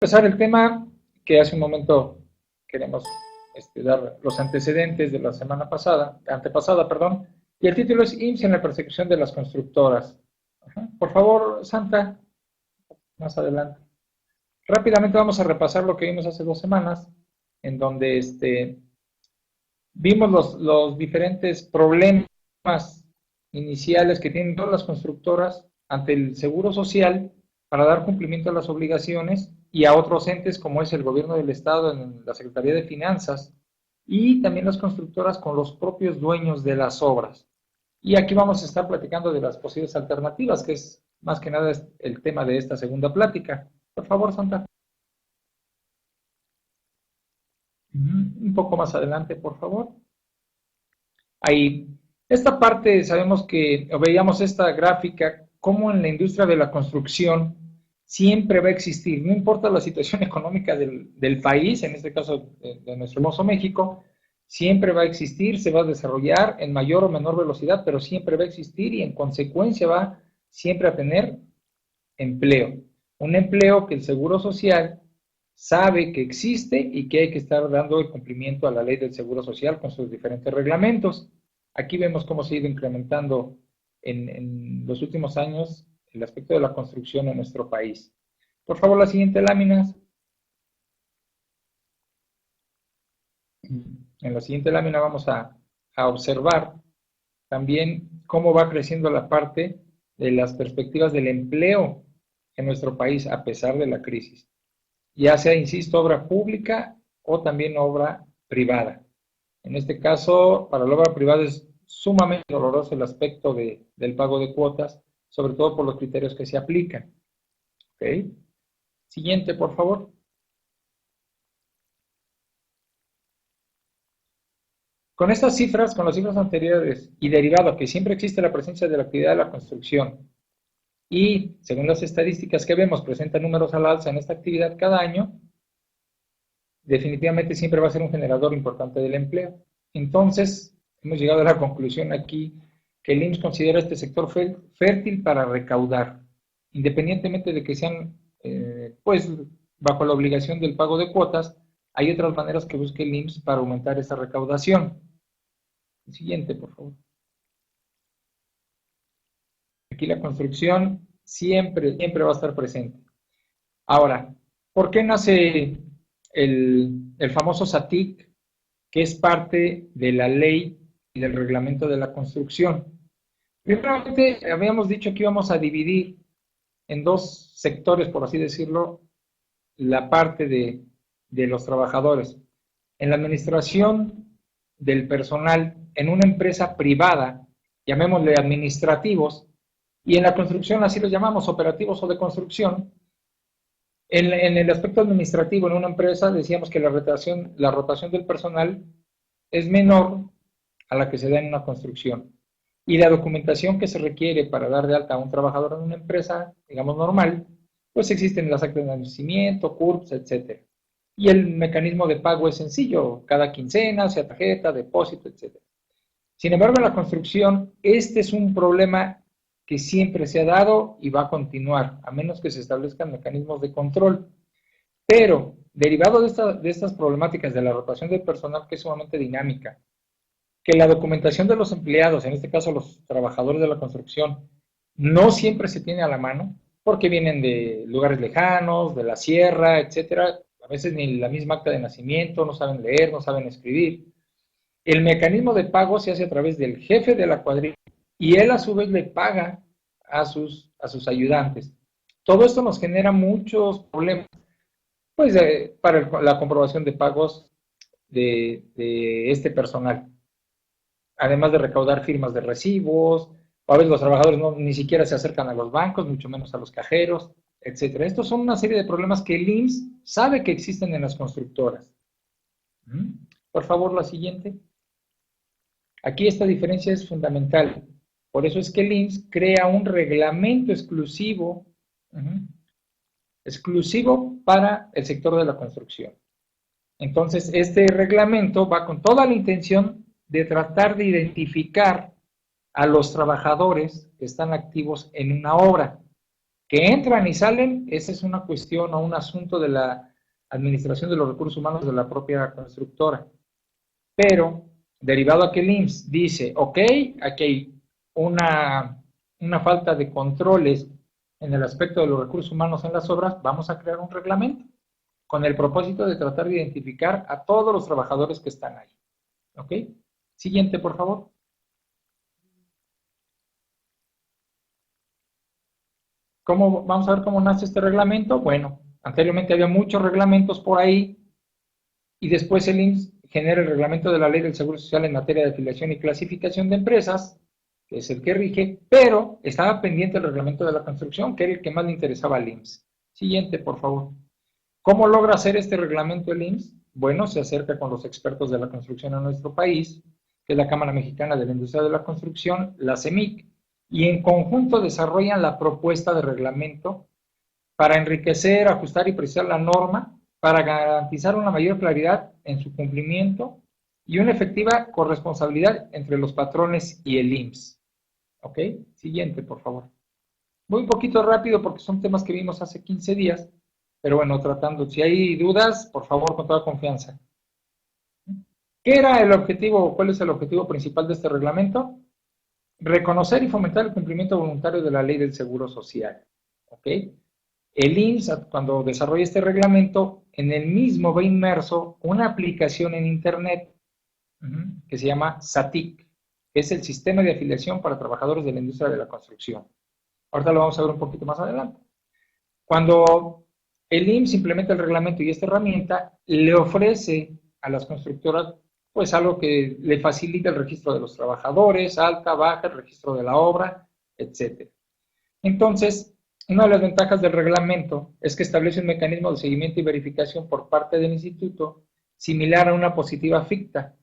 Empezar el tema que hace un momento queremos dar los antecedentes de la semana pasada, antepasada, perdón, y el título es IMSS en la persecución de las constructoras. Ajá. Por favor, Santa, más adelante. Rápidamente vamos a repasar lo que vimos hace 2 semanas, en donde vimos los diferentes problemas iniciales que tienen todas las constructoras ante el Seguro Social para dar cumplimiento a las obligaciones y a otros entes como es el gobierno del Estado en la Secretaría de Finanzas y también las constructoras con los propios dueños de las obras. Y aquí vamos a estar platicando de las posibles alternativas, que es más que nada el tema de esta segunda plática. Por favor, Santa. Un poco más adelante, por favor. Ahí, esta parte sabemos que, o veíamos esta gráfica, cómo en la industria de la construcción siempre va a existir, no importa la situación económica del país, en este caso de nuestro hermoso México, siempre va a existir, se va a desarrollar en mayor o menor velocidad, pero siempre va a existir y en consecuencia va siempre a tener empleo. Un empleo que el Seguro Social sabe que existe y que hay que estar dando el cumplimiento a la ley del Seguro Social con sus diferentes reglamentos. Aquí vemos cómo se ha ido incrementando en los últimos años el aspecto de la construcción en nuestro país. Por favor, la siguiente lámina. En la siguiente lámina vamos a observar también cómo va creciendo la parte de las perspectivas del empleo en nuestro país a pesar de la crisis. Ya sea, insisto, obra pública o también obra privada. En este caso, para la obra privada es sumamente doloroso el aspecto del pago de cuotas, sobre todo por los criterios que se aplican. ¿Okay? Siguiente, por favor. Con estas cifras, con las cifras anteriores y derivado que siempre existe la presencia de la actividad de la construcción y, según las estadísticas que vemos, presenta números al alza en esta actividad cada año, definitivamente siempre va a ser un generador importante del empleo. Entonces, hemos llegado a la conclusión aquí que el IMSS considera este sector fértil para recaudar, independientemente de que sean, pues, bajo la obligación del pago de cuotas, hay otras maneras que busque el IMSS para aumentar esa recaudación. El siguiente, por favor. Aquí la construcción siempre va a estar presente. Ahora, ¿por qué nace el famoso SATIC, que es parte de la ley y del reglamento de la construcción? Primeramente, habíamos dicho que íbamos a dividir en dos sectores, por así decirlo, la parte de los trabajadores. En la administración del personal en una empresa privada, llamémosle administrativos, y en la construcción así los llamamos, operativos o de construcción. En el aspecto administrativo, en una empresa, decíamos que la rotación del personal es menor a la que se da en una construcción. Y la documentación que se requiere para dar de alta a un trabajador en una empresa, digamos normal, pues existen las actas de nacimiento, CURPS, etc. Y el mecanismo de pago es sencillo, cada quincena, sea tarjeta, depósito, etc. Sin embargo, en la construcción, este es un problema que siempre se ha dado y va a continuar, a menos que se establezcan mecanismos de control. Pero, derivado de estas problemáticas de la rotación del personal, que es sumamente dinámica, que la documentación de los empleados, en este caso los trabajadores de la construcción, no siempre se tiene a la mano, porque vienen de lugares lejanos, de la sierra, etcétera. A veces ni la misma acta de nacimiento, no saben leer, no saben escribir. El mecanismo de pago se hace a través del jefe de la cuadrilla y él a su vez le paga a sus ayudantes. Todo esto nos genera muchos problemas, pues, para la comprobación de pagos de este personal. Además de recaudar firmas de recibos, o a veces los trabajadores ni siquiera se acercan a los bancos, mucho menos a los cajeros, etcétera. Estos son una serie de problemas que el IMSS sabe que existen en las constructoras. Por favor, la siguiente. Aquí esta diferencia es fundamental. Por eso es que el IMSS crea un reglamento exclusivo, exclusivo para el sector de la construcción. Entonces, este reglamento va con toda la intención de tratar de identificar a los trabajadores que están activos en una obra. Que entran y salen, esa es una cuestión o un asunto de la administración de los recursos humanos de la propia constructora. Pero, derivado a que el IMSS dice, ok, aquí hay una falta de controles en el aspecto de los recursos humanos en las obras, vamos a crear un reglamento con el propósito de tratar de identificar a todos los trabajadores que están ahí. ¿Ok? Siguiente, por favor. Vamos a ver cómo nace este reglamento. Bueno, anteriormente había muchos reglamentos por ahí y después el IMSS genera el reglamento de la Ley del Seguro Social en materia de afiliación y clasificación de empresas, que es el que rige, pero estaba pendiente el reglamento de la construcción, que era el que más le interesaba al IMSS. Siguiente, por favor. ¿Cómo logra hacer este reglamento el IMSS? Bueno, se acerca con los expertos de la construcción en nuestro país, que es la Cámara Mexicana de la Industria de la Construcción, la CEMIC, y en conjunto desarrollan la propuesta de reglamento para enriquecer, ajustar y precisar la norma, para garantizar una mayor claridad en su cumplimiento y una efectiva corresponsabilidad entre los patrones y el IMSS. ¿Ok? Siguiente, por favor. Voy un poquito rápido porque son temas que vimos hace 15 días, pero bueno, tratando, si hay dudas, por favor, con toda confianza. ¿Qué era el objetivo, cuál es el objetivo principal de este reglamento? Reconocer y fomentar el cumplimiento voluntario de la Ley del Seguro Social. ¿Ok? El IMSS, cuando desarrolla este reglamento, en el mismo va inmerso una aplicación en Internet que se llama SATIC, que es el Sistema de Afiliación para Trabajadores de la Industria de la Construcción. Ahorita lo vamos a ver un poquito más adelante. Cuando el IMSS implementa el reglamento y esta herramienta, le ofrece a las constructoras pues algo que le facilita el registro de los trabajadores, alta, baja, el registro de la obra, etc. Entonces, una de las ventajas del reglamento es que establece un mecanismo de seguimiento y verificación por parte del instituto similar a una positiva ficta.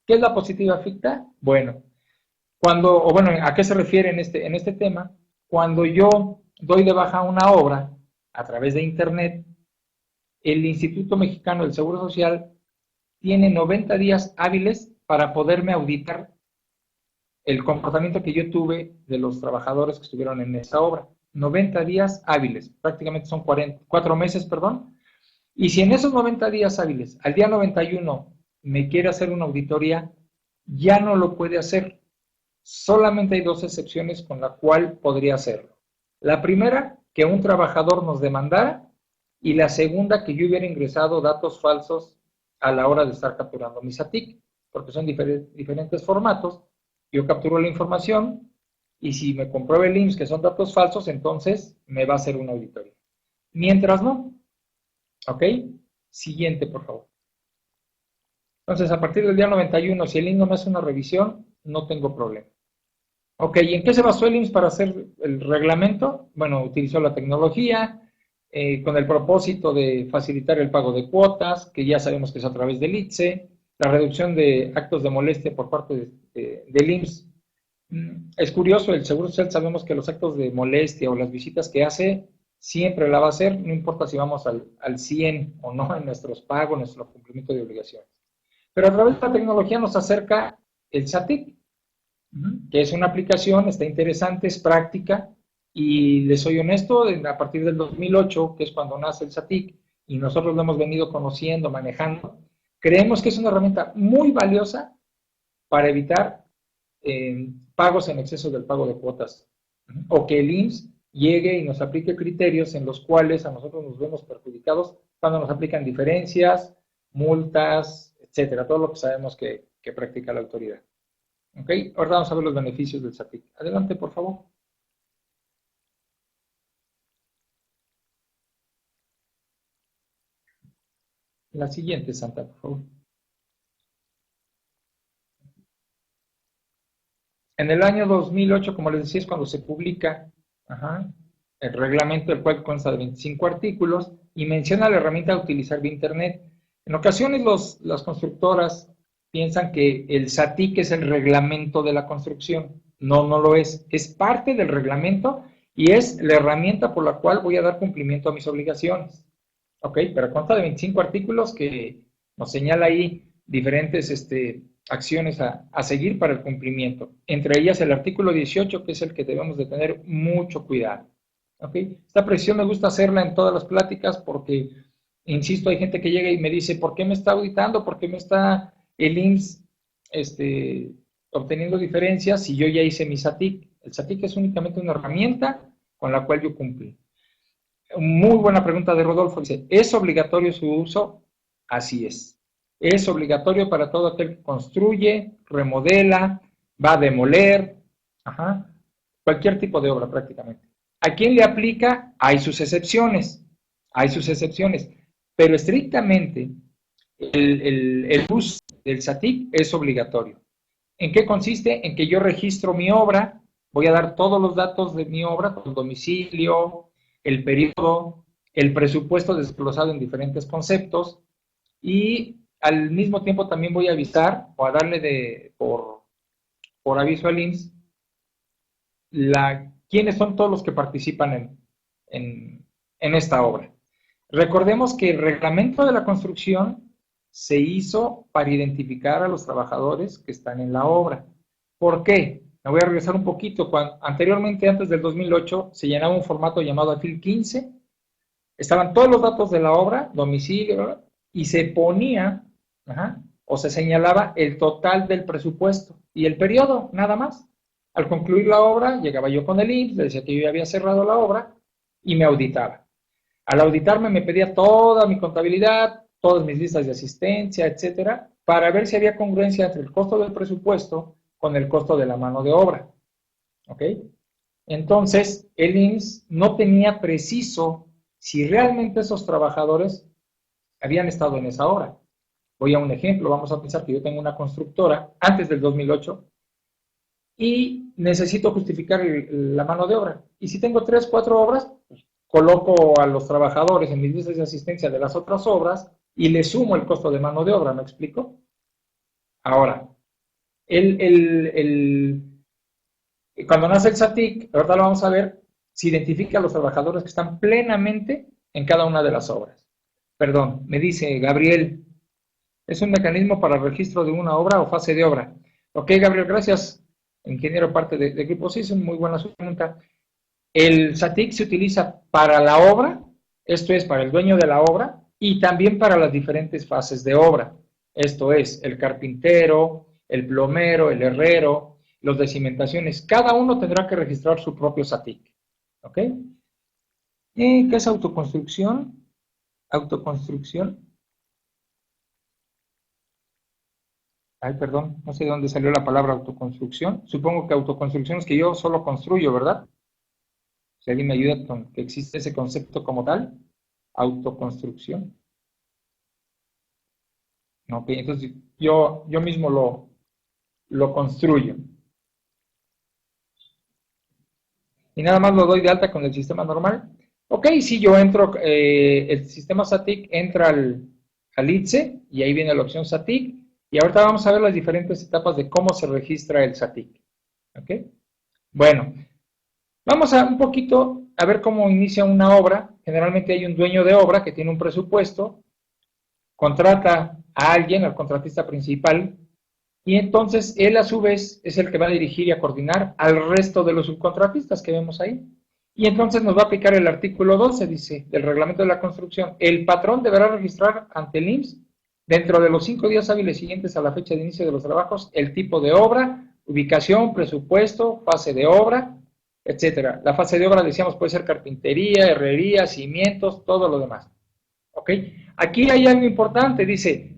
¿Qué es la positiva ficta? Bueno, ¿a qué se refiere en este tema? Cuando yo doy de baja una obra a través de Internet, el Instituto Mexicano del Seguro Social tiene 90 días hábiles para poderme auditar el comportamiento que yo tuve de los trabajadores que estuvieron en esa obra. 90 días hábiles, prácticamente son 4 meses, perdón. Y si en esos 90 días hábiles, al día 91, me quiere hacer una auditoría, ya no lo puede hacer. Solamente hay 2 excepciones con la cual podría hacerlo. La primera, que un trabajador nos demandara, y la segunda, que yo hubiera ingresado datos falsos a la hora de estar capturando mi SATIC, porque son diferentes formatos. Yo capturo la información y si me comprueba el IMSS que son datos falsos, entonces me va a hacer una auditoría. Mientras no. ¿Ok? Siguiente, por favor. Entonces, a partir del día 91, si el IMSS no me hace una revisión, no tengo problema. Ok, ¿y en qué se basó el IMSS para hacer el reglamento? Bueno, utilizó la tecnología con el propósito de facilitar el pago de cuotas, que ya sabemos que es a través del ITSE, la reducción de actos de molestia por parte del IMSS. Es curioso, el Seguro Social sabemos que los actos de molestia o las visitas que hace, siempre la va a hacer, no importa si vamos al 100 o no en nuestros pagos, nuestro cumplimiento de obligaciones. Pero a través de la tecnología nos acerca el SATIC, que es una aplicación, está interesante, es práctica, y les soy honesto, a partir del 2008, que es cuando nace el SATIC, y nosotros lo hemos venido conociendo, manejando, creemos que es una herramienta muy valiosa para evitar pagos en exceso del pago de cuotas, o que el IMSS llegue y nos aplique criterios en los cuales a nosotros nos vemos perjudicados cuando nos aplican diferencias, multas, etcétera, todo lo que sabemos que practica la autoridad. ¿Ok? Ahora vamos a ver los beneficios del SATIC. Adelante, por favor. La siguiente, Santa, por favor. En el año 2008, como les decía, es cuando se publica el reglamento, el cual consta de 25 artículos y menciona la herramienta de utilizar vía Internet. En ocasiones las constructoras piensan que el SATIC es el reglamento de la construcción. No, no lo es. Es parte del reglamento y es la herramienta por la cual voy a dar cumplimiento a mis obligaciones. ¿Ok? Pero consta de 25 artículos que nos señala ahí diferentes acciones a seguir para el cumplimiento. Entre ellas el artículo 18, que es el que debemos de tener mucho cuidado. ¿Ok? Esta precisión me gusta hacerla en todas las pláticas porque, insisto, hay gente que llega y me dice, ¿por qué me está auditando? ¿Por qué me está el IMSS obteniendo diferencias si yo ya hice mi SATIC? El SATIC es únicamente una herramienta con la cual yo cumplí. Muy buena pregunta de Rodolfo. Dice, ¿es obligatorio su uso? Así es. Es obligatorio para todo aquel que construye, remodela, va a demoler, ajá, cualquier tipo de obra prácticamente. ¿A quién le aplica? Hay sus excepciones. Hay sus excepciones. Pero estrictamente el uso del SATIC es obligatorio. ¿En qué consiste? En que yo registro mi obra, voy a dar todos los datos de mi obra, el domicilio, el periodo, el presupuesto desglosado en diferentes conceptos y al mismo tiempo también voy a avisar o a darle por aviso al IMSS quiénes son todos los que participan en esta obra. Recordemos que el reglamento de la construcción se hizo para identificar a los trabajadores que están en la obra. ¿Por qué? Me voy a regresar un poquito. Anteriormente, antes del 2008, se llenaba un formato llamado AFIL 15. Estaban todos los datos de la obra, domicilio, ¿verdad? Y se ponía, o se señalaba el total del presupuesto y el periodo, nada más. Al concluir la obra, llegaba yo con el IMSS, le decía que yo ya había cerrado la obra y me auditaba. Al auditarme me pedía toda mi contabilidad, todas mis listas de asistencia, etcétera, para ver si había congruencia entre el costo del presupuesto con el costo de la mano de obra. ¿Ok? Entonces, el IMSS no tenía preciso si realmente esos trabajadores habían estado en esa obra. Voy a un ejemplo, vamos a pensar que yo tengo una constructora antes del 2008 y necesito justificar la mano de obra. Y si tengo 3, 4 obras, pues coloco a los trabajadores en mis listas de asistencia de las otras obras y le sumo el costo de mano de obra, ¿me explico? Ahora, cuando nace el SATIC, ahorita lo vamos a ver, se identifica a los trabajadores que están plenamente en cada una de las obras. Perdón, me dice Gabriel, ¿es un mecanismo para el registro de una obra o fase de obra? Ok, Gabriel, gracias. Ingeniero parte de Grupo CISEN, muy buena su pregunta. El SATIC se utiliza para la obra, esto es, para el dueño de la obra, y también para las diferentes fases de obra. Esto es, el carpintero, el plomero, el herrero, los de cimentaciones. Cada uno tendrá que registrar su propio SATIC. ¿Ok? ¿Qué es autoconstrucción? Autoconstrucción. Ay, perdón, no sé de dónde salió la palabra autoconstrucción. Supongo que autoconstrucción es que yo solo construyo, ¿verdad? Si alguien me ayuda con que existe ese concepto como tal, autoconstrucción. Ok, entonces yo mismo lo construyo. Y nada más lo doy de alta con el sistema normal. Ok, si yo entro, el sistema SATIC entra al ITSE y ahí viene la opción SATIC. Y ahorita vamos a ver las diferentes etapas de cómo se registra el SATIC. Ok, bueno. Vamos a un poquito a ver cómo inicia una obra. Generalmente hay un dueño de obra que tiene un presupuesto, contrata a alguien, al contratista principal, y entonces él a su vez es el que va a dirigir y a coordinar al resto de los subcontratistas que vemos ahí. Y entonces nos va a aplicar el artículo 12, dice, del reglamento de la construcción. El patrón deberá registrar ante el IMSS dentro de los 5 días hábiles siguientes a la fecha de inicio de los trabajos el tipo de obra, ubicación, presupuesto, fase de obra, etcétera. La fase de obra, decíamos, puede ser carpintería, herrería, cimientos, todo lo demás. ¿Ok? Aquí hay algo importante, dice,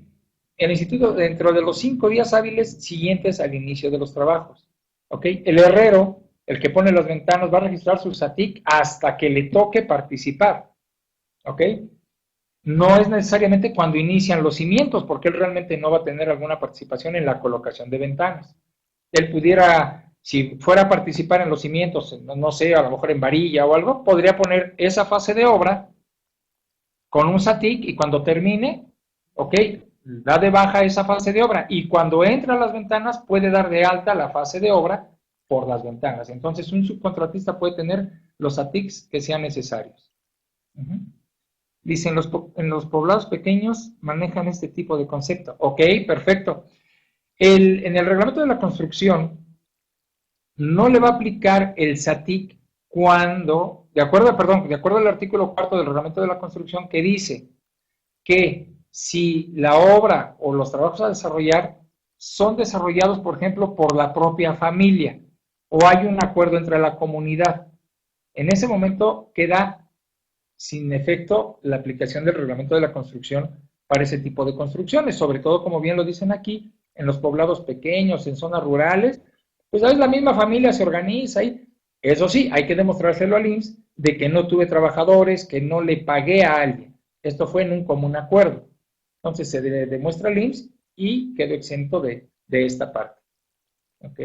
el instituto dentro de los 5 días hábiles siguientes al inicio de los trabajos. ¿Ok? El herrero, el que pone las ventanas, va a registrar su SATIC hasta que le toque participar. ¿Ok? No es necesariamente cuando inician los cimientos, porque él realmente no va a tener alguna participación en la colocación de ventanas. Él pudiera, si fuera a participar en los cimientos, no sé, a lo mejor en varilla o algo, podría poner esa fase de obra con un SATIC y cuando termine, ok, da de baja esa fase de obra y cuando entra a las ventanas puede dar de alta la fase de obra por las ventanas. Entonces un subcontratista puede tener los SATICs que sean necesarios. Dice, en los poblados pequeños manejan este tipo de concepto. Ok, perfecto. En el reglamento de la construcción no le va a aplicar el SATIC cuando de acuerdo al artículo 4 del Reglamento de la Construcción, que dice que si la obra o los trabajos a desarrollar son desarrollados, por ejemplo, por la propia familia o hay un acuerdo entre la comunidad, en ese momento queda sin efecto la aplicación del Reglamento de la Construcción para ese tipo de construcciones, sobre todo, como bien lo dicen aquí, en los poblados pequeños, en zonas rurales, pues ahí la misma familia se organiza y eso sí, hay que demostrárselo al IMSS de que no tuve trabajadores, que no le pagué a alguien. Esto fue en un común acuerdo. Entonces se demuestra al IMSS y quedó exento de esta parte. ¿Ok?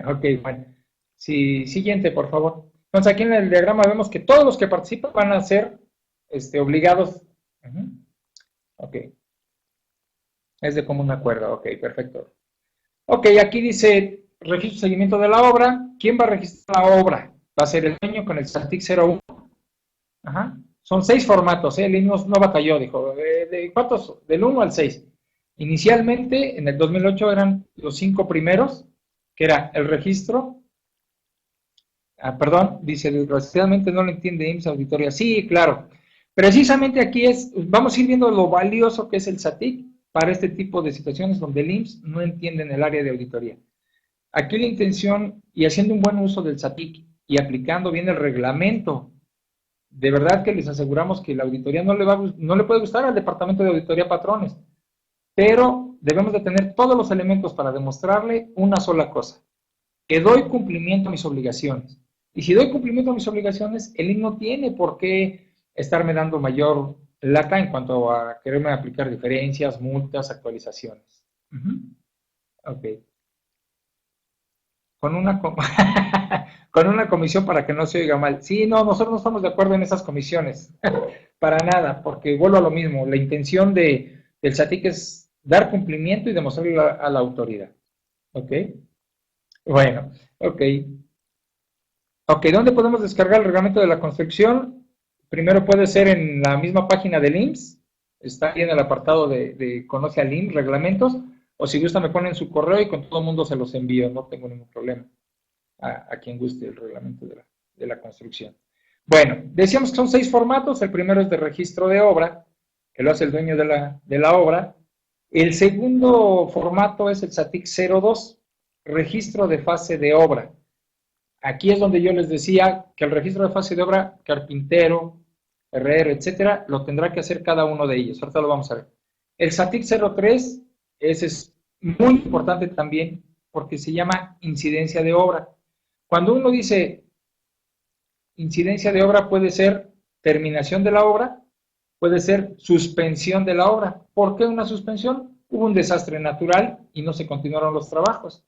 Ok, bueno. Sí, siguiente, por favor. Entonces aquí en el diagrama vemos que todos los que participan van a ser obligados. Ok, es de común acuerdo. Ok, perfecto. Ok, aquí dice registro y seguimiento de la obra. ¿Quién va a registrar la obra? Va a ser el dueño con el SATIC 01. Ajá. Son 6 formatos, el INMOS no batalló, dijo. ¿De cuántos? Del 1 al 6. Inicialmente, en el 2008 eran los 5 primeros, que era el registro. Perdón, dice, desgraciadamente no lo entiende IMSS Auditoría. Sí, claro. Precisamente aquí vamos a ir viendo lo valioso que es el SATIC para este tipo de situaciones donde el IMSS no entiende en el área de auditoría. Aquí la intención, y haciendo un buen uso del SATIC y aplicando bien el reglamento, de verdad que les aseguramos que la auditoría no le puede gustar al Departamento de Auditoría Patrones, pero debemos de tener todos los elementos para demostrarle una sola cosa, que doy cumplimiento a mis obligaciones. Y si doy cumplimiento a mis obligaciones, el IN no tiene por qué estarme dando mayor lata en cuanto a quererme aplicar diferencias, multas, actualizaciones. Ok. Con una, con una comisión para que no se oiga mal. Sí, no, nosotros no estamos de acuerdo en esas comisiones. Para nada, porque vuelvo a lo mismo. La intención del SATIC es dar cumplimiento y demostrarle a la autoridad. ¿Ok? Bueno, ok. Ok, ¿dónde podemos descargar el reglamento de la construcción? Primero puede ser en la misma página del IMSS, está ahí en el apartado de Conoce al IMSS, reglamentos, o si gusta me ponen su correo y con todo el mundo se los envío, no tengo ningún problema a quien guste el reglamento de la construcción. Bueno, decíamos que son 6 formatos, el primero es de registro de obra, que lo hace el dueño de la obra, el segundo formato es el SATIC 02, registro de fase de obra. Aquí es donde yo les decía que el registro de fase de obra, carpintero, herrero, etcétera, lo tendrá que hacer cada uno de ellos. Ahorita lo vamos a ver. El SATIC 03, ese es muy importante también porque se llama incidencia de obra. Cuando uno dice incidencia de obra puede ser terminación de la obra, puede ser suspensión de la obra. ¿Por qué una suspensión? Hubo un desastre natural y no se continuaron los trabajos.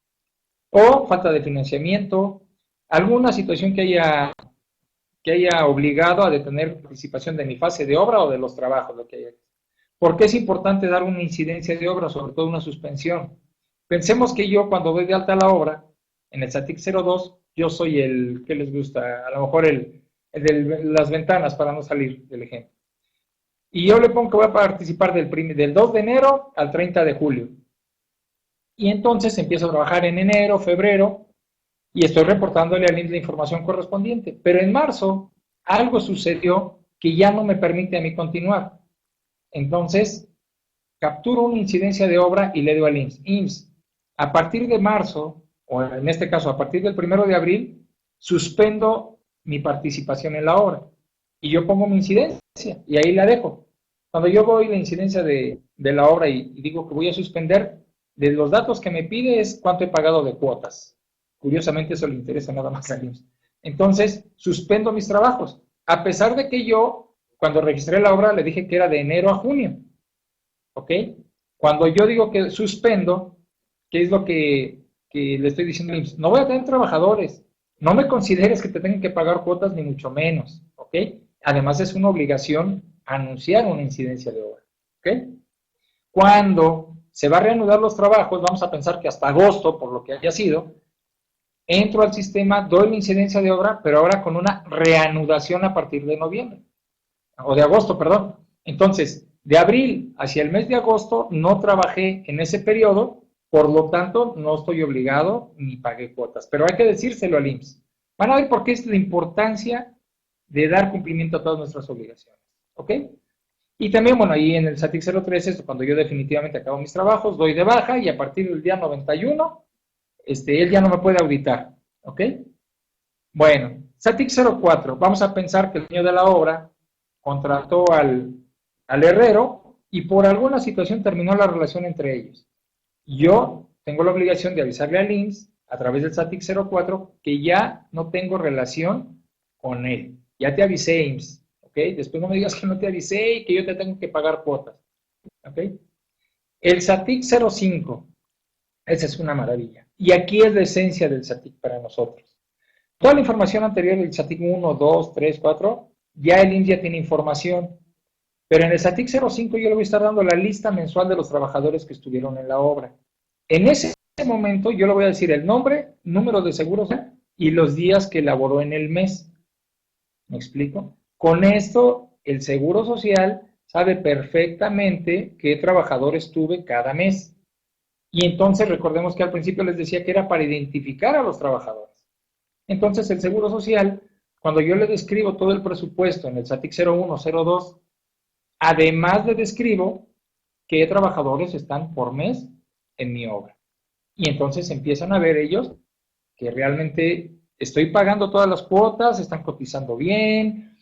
O falta de financiamiento, alguna situación que haya obligado a detener participación de mi fase de obra o de los trabajos. Lo que haya. ¿Por qué es importante dar una incidencia de obra, sobre todo una suspensión? Pensemos que yo cuando doy de alta la obra, en el SATIC 02, yo soy el, ¿qué les gusta? A lo mejor el de las ventanas, para no salir del ejemplo. Y yo le pongo que voy a participar del 2 de enero al 30 de julio. Y entonces empiezo a trabajar en enero, febrero, y estoy reportándole al IMSS la información correspondiente. Pero en marzo algo sucedió que ya no me permite a mí continuar. Entonces, capturo una incidencia de obra y le digo al IMSS, IMSS, a partir de marzo, o en este caso a partir del 1 de abril, suspendo mi participación en la obra. Y yo pongo mi incidencia y ahí la dejo. Cuando yo voy la incidencia de la obra y digo que voy a suspender, de los datos que me pide es cuánto he pagado de cuotas. Curiosamente eso le interesa nada más al IMSS. Entonces, suspendo mis trabajos. A pesar de que yo, cuando registré la obra, le dije que era de enero a junio. ¿Ok? Cuando yo digo que suspendo, ¿qué es lo que le estoy diciendo al IMSS? No voy a tener trabajadores. No me consideres que te tengan que pagar cuotas, ni mucho menos. ¿Ok? Además, es una obligación anunciar una incidencia de obra. ¿Ok? Cuando se va a reanudar los trabajos, vamos a pensar que hasta agosto, por lo que haya sido, entro al sistema, doy la incidencia de obra, pero ahora con una reanudación a partir de noviembre, o de agosto, perdón. Entonces, de abril hacia el mes de agosto no trabajé en ese periodo Por lo tanto, no estoy obligado ni pagué cuotas, pero hay que decírselo al IMSS. Van a ver por qué es la importancia de dar cumplimiento a todas nuestras obligaciones, ¿ok? Y también, bueno, ahí en el SATIC 03 es cuando yo definitivamente acabo mis trabajos, doy de baja y a partir del día 91, él ya no me puede auditar, ¿ok? Bueno, SATIC 04, vamos a pensar que el dueño de la obra contrató al herrero y por alguna situación terminó la relación entre ellos. Yo tengo la obligación de avisarle al IMSS a través del SATIC 04 que ya no tengo relación con él. Ya te avisé, IMSS, ¿ok? Después no me digas que no te avisé y que yo te tengo que pagar cuotas, ¿ok? El SATIC 05, esa es una maravilla. Y aquí es la esencia del SATIC para nosotros. Toda la información anterior del SATIC 1, 2, 3, 4, ya el IMSS ya tiene información. Pero en el SATIC 05 yo le voy a estar dando la lista mensual de los trabajadores que estuvieron en la obra. En ese momento yo le voy a decir el nombre, número de seguro y los días que elaboró en el mes. ¿Me explico? Con esto, el Seguro Social sabe perfectamente qué trabajadores tuve cada mes. Y entonces recordemos que al principio les decía que era para identificar a los trabajadores. Entonces el Seguro Social, cuando yo le describo todo el presupuesto en el SATIC 01, 02, además le describo qué trabajadores están por mes en mi obra. Y entonces empiezan a ver ellos que realmente estoy pagando todas las cuotas, están cotizando bien,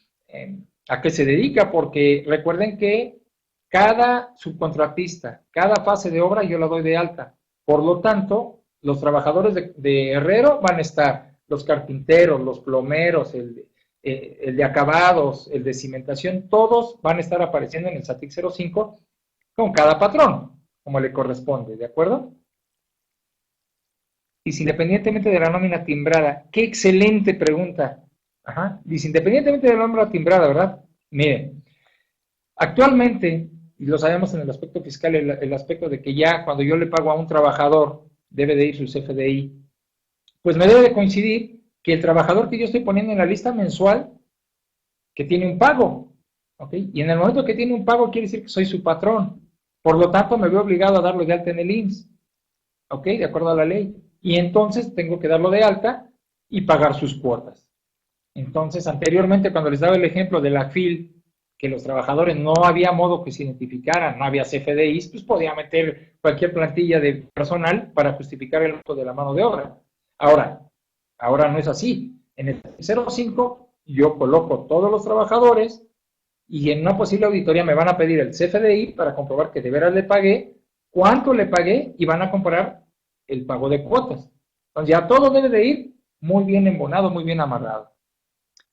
a qué se dedica, porque recuerden que cada subcontratista, cada fase de obra yo la doy de alta. Por lo tanto, los trabajadores de herrero van a estar, los carpinteros, los plomeros, el de acabados, el de cimentación, todos van a estar apareciendo en el SATIC 05 con cada patrón, como le corresponde, ¿de acuerdo? Dice, independientemente de la nómina timbrada, qué excelente pregunta. Ajá. Dice, independientemente de la nómina timbrada, ¿verdad? Miren, actualmente, y lo sabemos en el aspecto fiscal, el aspecto de que ya cuando yo le pago a un trabajador, debe de ir su CFDI, pues me debe de coincidir que el trabajador que yo estoy poniendo en la lista mensual, que tiene un pago, ¿ok? Y en el momento que tiene un pago quiere decir que soy su patrón. Por lo tanto, me veo obligado a darlo de alta en el IMSS, ¿ok? De acuerdo a la ley. Y entonces tengo que darlo de alta y pagar sus cuotas. Entonces, anteriormente, cuando les daba el ejemplo de la FIL, que los trabajadores no había modo que se identificaran, no había CFDIs, pues podía meter cualquier plantilla de personal para justificar el uso de la mano de obra. Ahora no es así. En el 05 yo coloco todos los trabajadores y en una posible auditoría me van a pedir el CFDI para comprobar que de veras le pagué, cuánto le pagué y van a comparar el pago de cuotas. Entonces ya todo debe de ir muy bien embonado, muy bien amarrado.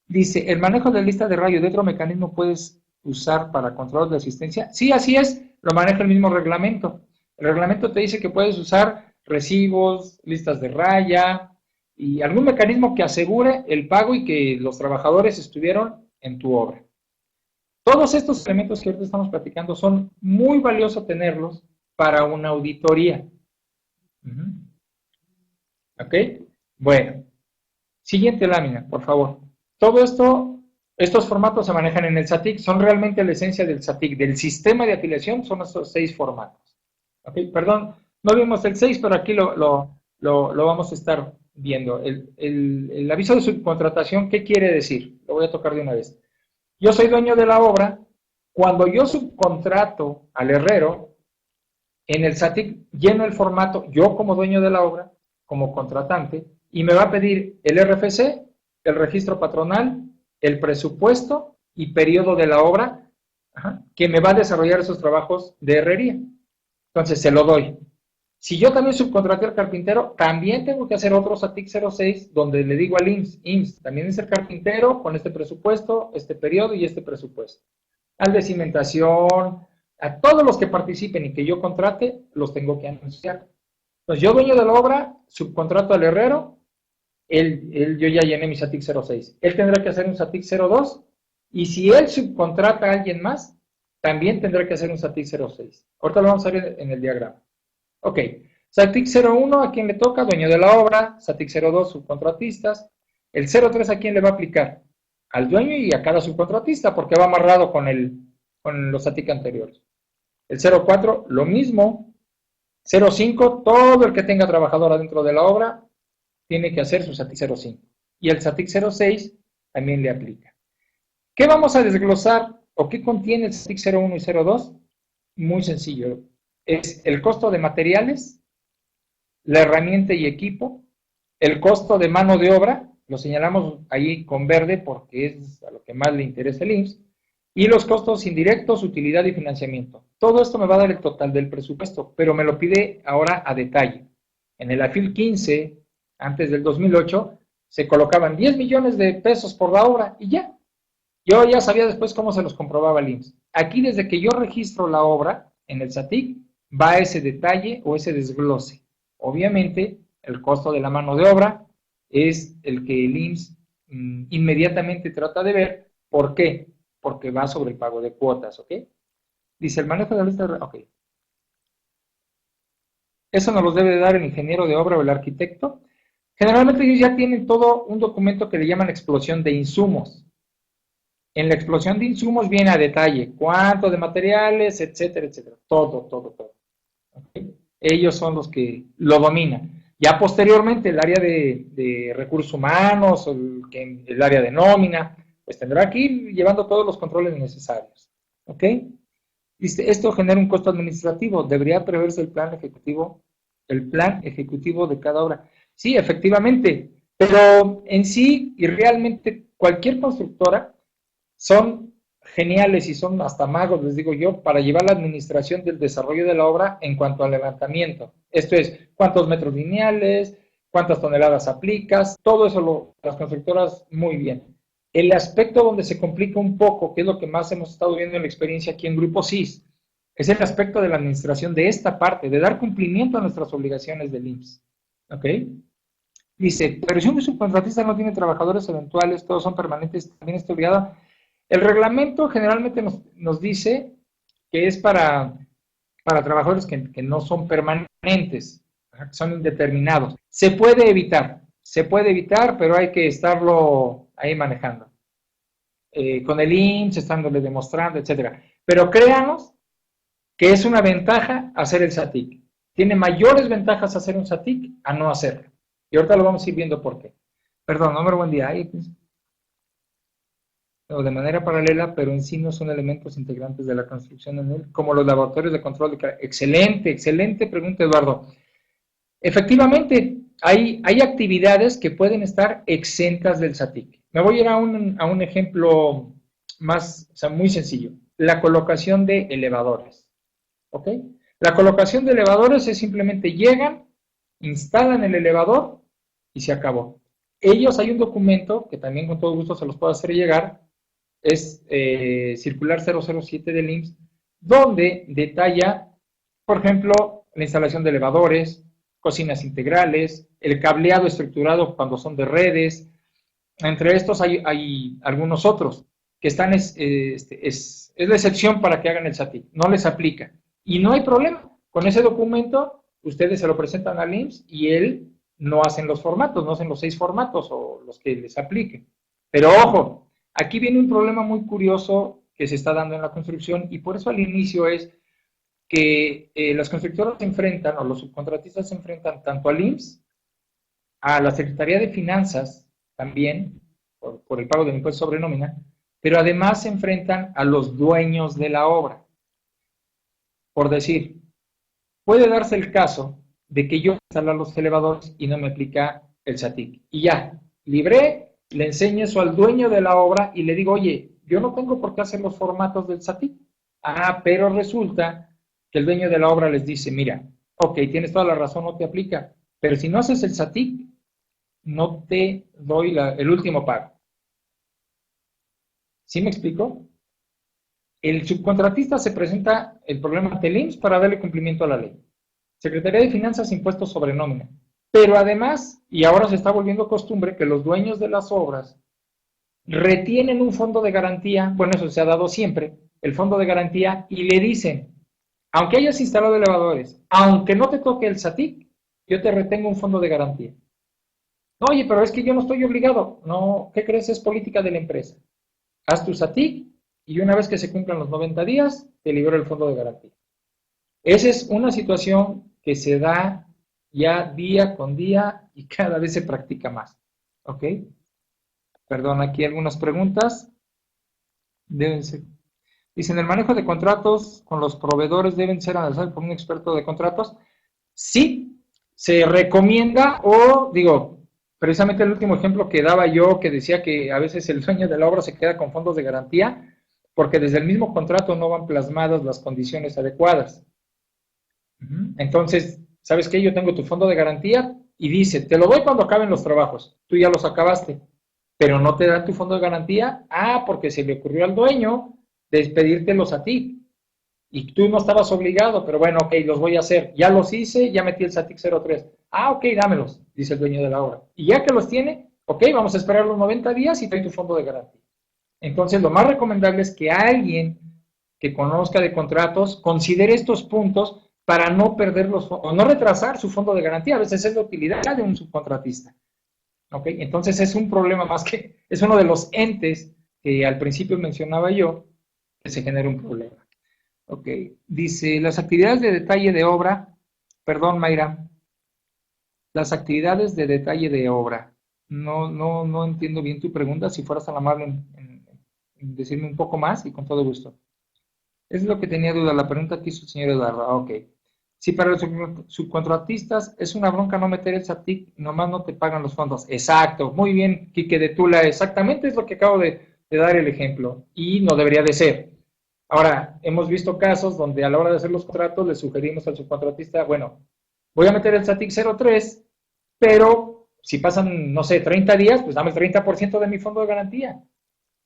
Dice, ¿el manejo de lista de radio de otro mecanismo puedes usar para control de asistencia? Sí, así es, lo maneja el mismo reglamento. El reglamento te dice que puedes usar recibos, listas de raya y algún mecanismo que asegure el pago y que los trabajadores estuvieron en tu obra. Todos estos elementos que ahorita estamos platicando son muy valiosos tenerlos para una auditoría. ¿Ok? Bueno, siguiente lámina, por favor. Todo esto, estos formatos se manejan en el SATIC, son realmente la esencia del SATIC, del sistema de afiliación, son estos 6 formatos. ¿Ok? Perdón, no vimos el 6, pero aquí lo vamos a estar viendo. El aviso de subcontratación, ¿qué quiere decir? Lo voy a tocar de una vez. Yo soy dueño de la obra, cuando yo subcontrato al herrero, en el SATIC lleno el formato, yo como dueño de la obra, como contratante, y me va a pedir el RFC, el registro patronal, el presupuesto y periodo de la obra, que me va a desarrollar esos trabajos de herrería. Entonces se lo doy. Si yo también subcontraté al carpintero, también tengo que hacer otro SATIC 06 donde le digo al IMSS, también es el carpintero con este presupuesto, este periodo y este presupuesto. Al de cimentación, a todos los que participen y que yo contrate, los tengo que anunciar. Entonces yo dueño de la obra, subcontrato al herrero, yo ya llené mi SATIC 06. Él tendrá que hacer un SATIC 02 y si él subcontrata a alguien más, también tendrá que hacer un SATIC 06. Ahorita lo vamos a ver en el diagrama. Ok, SATIC 01 a quien le toca, dueño de la obra, SATIC 02 subcontratistas, el 03 a quien le va a aplicar, al dueño y a cada subcontratista, porque va amarrado con los SATIC anteriores. El 04 lo mismo, 0,5, todo el que tenga trabajadora dentro de la obra tiene que hacer su SATIC 0,5. Y el SATIC 0,6 también le aplica. ¿Qué vamos a desglosar o qué contiene el SATIC 0,1 y 0,2? Muy sencillo. Es el costo de materiales, la herramienta y equipo, el costo de mano de obra, lo señalamos ahí con verde porque es a lo que más le interesa el IMSS, y los costos indirectos, utilidad y financiamiento. Todo esto me va a dar el total del presupuesto, pero me lo pide ahora a detalle. En el AFIL 15, antes del 2008, se colocaban 10 millones de pesos por la obra y ya. Yo ya sabía después cómo se los comprobaba el IMSS. Aquí, desde que yo registro la obra en el SATIC, va ese detalle o ese desglose. Obviamente, el costo de la mano de obra es el que el IMSS inmediatamente trata de ver. ¿Por qué? Porque va sobre el pago de cuotas, ¿ok? Dice, el manejo de la lista de... Ok. Eso nos lo debe dar el ingeniero de obra o el arquitecto. Generalmente ellos ya tienen todo un documento que le llaman explosión de insumos. En la explosión de insumos viene a detalle cuánto de materiales, etcétera, etcétera. Todo. ¿Okay? Ellos son los que lo dominan. Ya posteriormente el área de recursos humanos, el área de nómina, pues tendrá que ir llevando todos los controles necesarios. ¿Ok? Dice, esto genera un costo administrativo. Debería preverse el plan ejecutivo de cada obra. Sí, efectivamente. Pero en sí y realmente cualquier constructora son geniales y son hasta magos, les digo yo, para llevar la administración del desarrollo de la obra en cuanto al levantamiento. Esto es, cuántos metros lineales, cuántas toneladas aplicas, todo eso las constructoras muy bien. El aspecto donde se complica un poco, que es lo que más hemos estado viendo en la experiencia aquí en Grupo SIS, es el aspecto de la administración de esta parte, de dar cumplimiento a nuestras obligaciones del IMSS. ¿Ok? Dice, pero si un subcontratista no tiene trabajadores eventuales, todos son permanentes, también está obligado. El reglamento generalmente nos dice que es para trabajadores que no son permanentes, que son indeterminados. Se puede evitar, pero hay que estarlo ahí manejando. Con el IMSS, estándole demostrando, etcétera. Pero créanos que es una ventaja hacer el SATIC. Tiene mayores ventajas hacer un SATIC a no hacerlo. Y ahorita lo vamos a ir viendo por qué. Perdón, número buen día. O de manera paralela, pero en sí no son elementos integrantes de la construcción en él, como los laboratorios de control de calidad. Excelente pregunta, Eduardo. Efectivamente, hay actividades que pueden estar exentas del SATIC. Me voy a ir a un ejemplo más, o sea, muy sencillo. La colocación de elevadores. ¿Ok? La colocación de elevadores es simplemente llegan, instalan el elevador y se acabó. Ellos, hay un documento que también con todo gusto se los puedo hacer llegar, es circular 007 del IMSS, donde detalla, por ejemplo, la instalación de elevadores, cocinas integrales, el cableado estructurado cuando son de redes. Entre estos hay algunos otros que están, es la excepción para que hagan el SATIC, no les aplica. Y no hay problema, con ese documento ustedes se lo presentan al IMSS y él no hacen los formatos, no hacen los 6 formatos o los que les apliquen. Pero ojo, aquí viene un problema muy curioso que se está dando en la construcción y por eso al inicio es que las constructoras se enfrentan o los subcontratistas se enfrentan tanto al IMSS, a la Secretaría de Finanzas también, por el pago del impuesto sobre nómina, pero además se enfrentan a los dueños de la obra. Por decir, puede darse el caso de que yo instalar los elevadores y no me aplica el SATIC. Y ya, libré, le enseño eso al dueño de la obra y le digo, oye, yo no tengo por qué hacer los formatos del SATIC. Ah, pero resulta que el dueño de la obra les dice, mira, ok, tienes toda la razón, no te aplica, pero si no haces el SATIC, no te doy el último pago. ¿Sí me explico? El subcontratista se presenta el problema ante el IMSS para darle cumplimiento a la ley. Secretaría de Finanzas, impuestos sobre nómina. Pero además, y ahora se está volviendo costumbre, que los dueños de las obras retienen un fondo de garantía, bueno, eso se ha dado siempre, el fondo de garantía, y le dicen, aunque hayas instalado elevadores, aunque no te toque el SATIC, yo te retengo un fondo de garantía. No, oye, pero es que yo no estoy obligado. No, ¿qué crees? Es política de la empresa. Haz tu SATIC y una vez que se cumplan los 90 días, te libero el fondo de garantía. Esa es una situación que se da ya día con día y cada vez se practica más. ¿Ok? Perdón, aquí algunas preguntas. Deben ser. Dicen, ¿el manejo de contratos con los proveedores deben ser analizados por un experto de contratos? Sí, se recomienda o, digo, precisamente el último ejemplo que daba yo, que decía que a veces el dueño de la obra se queda con fondos de garantía, porque desde el mismo contrato no van plasmadas las condiciones adecuadas. Entonces, ¿sabes qué? Yo tengo tu fondo de garantía y dice, te lo doy cuando acaben los trabajos, tú ya los acabaste, pero no te da tu fondo de garantía, porque se le ocurrió al dueño despedírtelos a ti. Y tú no estabas obligado, pero bueno, ok, los voy a hacer. Ya los hice, ya metí el SATIC 03. Ok, dámelos, dice el dueño de la obra. Y ya que los tiene, ok, vamos a esperar los 90 días y trae tu fondo de garantía. Entonces, lo más recomendable es que alguien que conozca de contratos considere estos puntos para no perderlos o no retrasar su fondo de garantía. A veces es la utilidad de un subcontratista. ¿Ok? Entonces, es un problema más que, es uno de los entes que al principio mencionaba yo, que se genera un problema. Ok, dice, las actividades de detalle de obra, perdón Mayra, las actividades de detalle de obra, no entiendo bien tu pregunta, si fueras tan amable en decirme un poco más y con todo gusto. Es lo que tenía duda, la pregunta que hizo el señor Eduardo, ok. Si para los subcontratistas es una bronca no meter el SATIC, nomás no te pagan los fondos. Exacto, muy bien, Quique de Tula, exactamente es lo que acabo de dar el ejemplo, y no debería de ser. Ahora, hemos visto casos donde a la hora de hacer los contratos le sugerimos al subcontratista, bueno, voy a meter el SATIC 03, pero si pasan, no sé, 30 días, pues dame el 30% de mi fondo de garantía.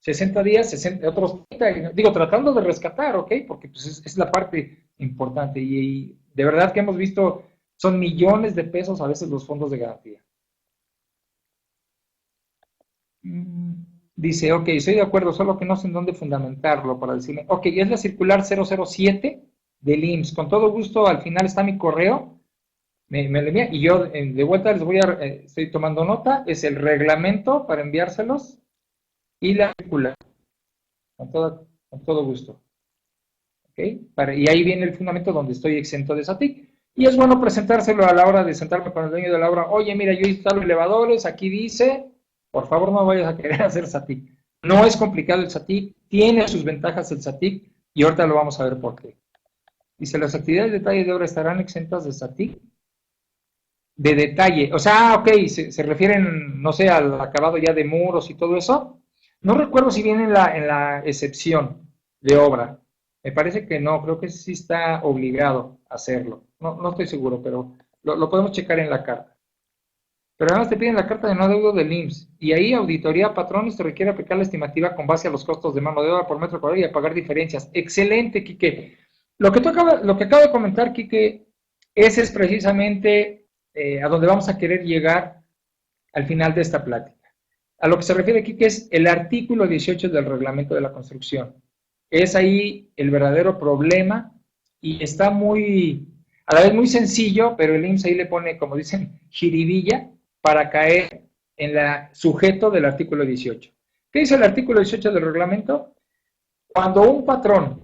60 días, 60, otros 30, digo, tratando de rescatar, ¿ok? Porque pues, es la parte importante y de verdad que hemos visto, son millones de pesos a veces los fondos de garantía. Dice, ok, estoy de acuerdo, solo que no sé en dónde fundamentarlo para decirle, ok, es la circular 007 del IMSS, con todo gusto, al final está mi correo, me lo envía y yo de vuelta les voy a, estoy tomando nota, es el reglamento para enviárselos y la circular, con todo gusto. ¿Okay? Y ahí viene el fundamento donde estoy exento de SATIC. Y es bueno presentárselo a la hora de sentarme con el dueño de la obra. Oye, mira, yo instalo elevadores, aquí dice, por favor no vayas a querer hacer SATIC. No es complicado el SATIC, tiene sus ventajas el SATIC y ahorita lo vamos a ver por qué. Dice, las actividades de detalle de obra estarán exentas de SATIC. De detalle, o sea, ok, se refieren, no sé, al acabado ya de muros y todo eso. No recuerdo si viene en la excepción de obra. Me parece que no, creo que sí está obligado a hacerlo. No estoy seguro, pero lo podemos checar en la carta. Pero además te piden la carta de no adeudo del IMSS. Y ahí auditoría patrones te requiere aplicar la estimativa con base a los costos de mano de obra por metro cuadrado y a pagar diferencias. Excelente, Quique. Lo que acabo de comentar, Quique, ese es precisamente a donde vamos a querer llegar al final de esta plática. A lo que se refiere aquí, que es el artículo 18 del reglamento de la construcción. Es ahí el verdadero problema y está a la vez muy sencillo, pero el IMSS ahí le pone, como dicen, jiribilla para caer en la sujeto del artículo 18. ¿Qué dice el artículo 18 del reglamento? Cuando un patrón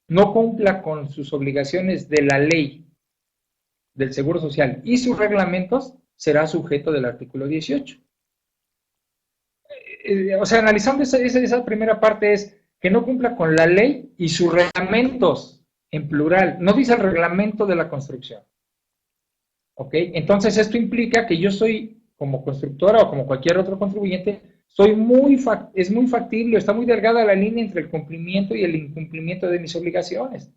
no cumpla con sus obligaciones de la ley del Seguro Social y sus reglamentos, será sujeto del artículo 18. O sea, analizando esa primera parte es que no cumpla con la ley y sus reglamentos, en plural. No dice el reglamento de la construcción. ¿Ok? Entonces, esto implica que yo soy, como constructora o como cualquier otro contribuyente, es muy factible, está muy delgada la línea entre el cumplimiento y el incumplimiento de mis obligaciones.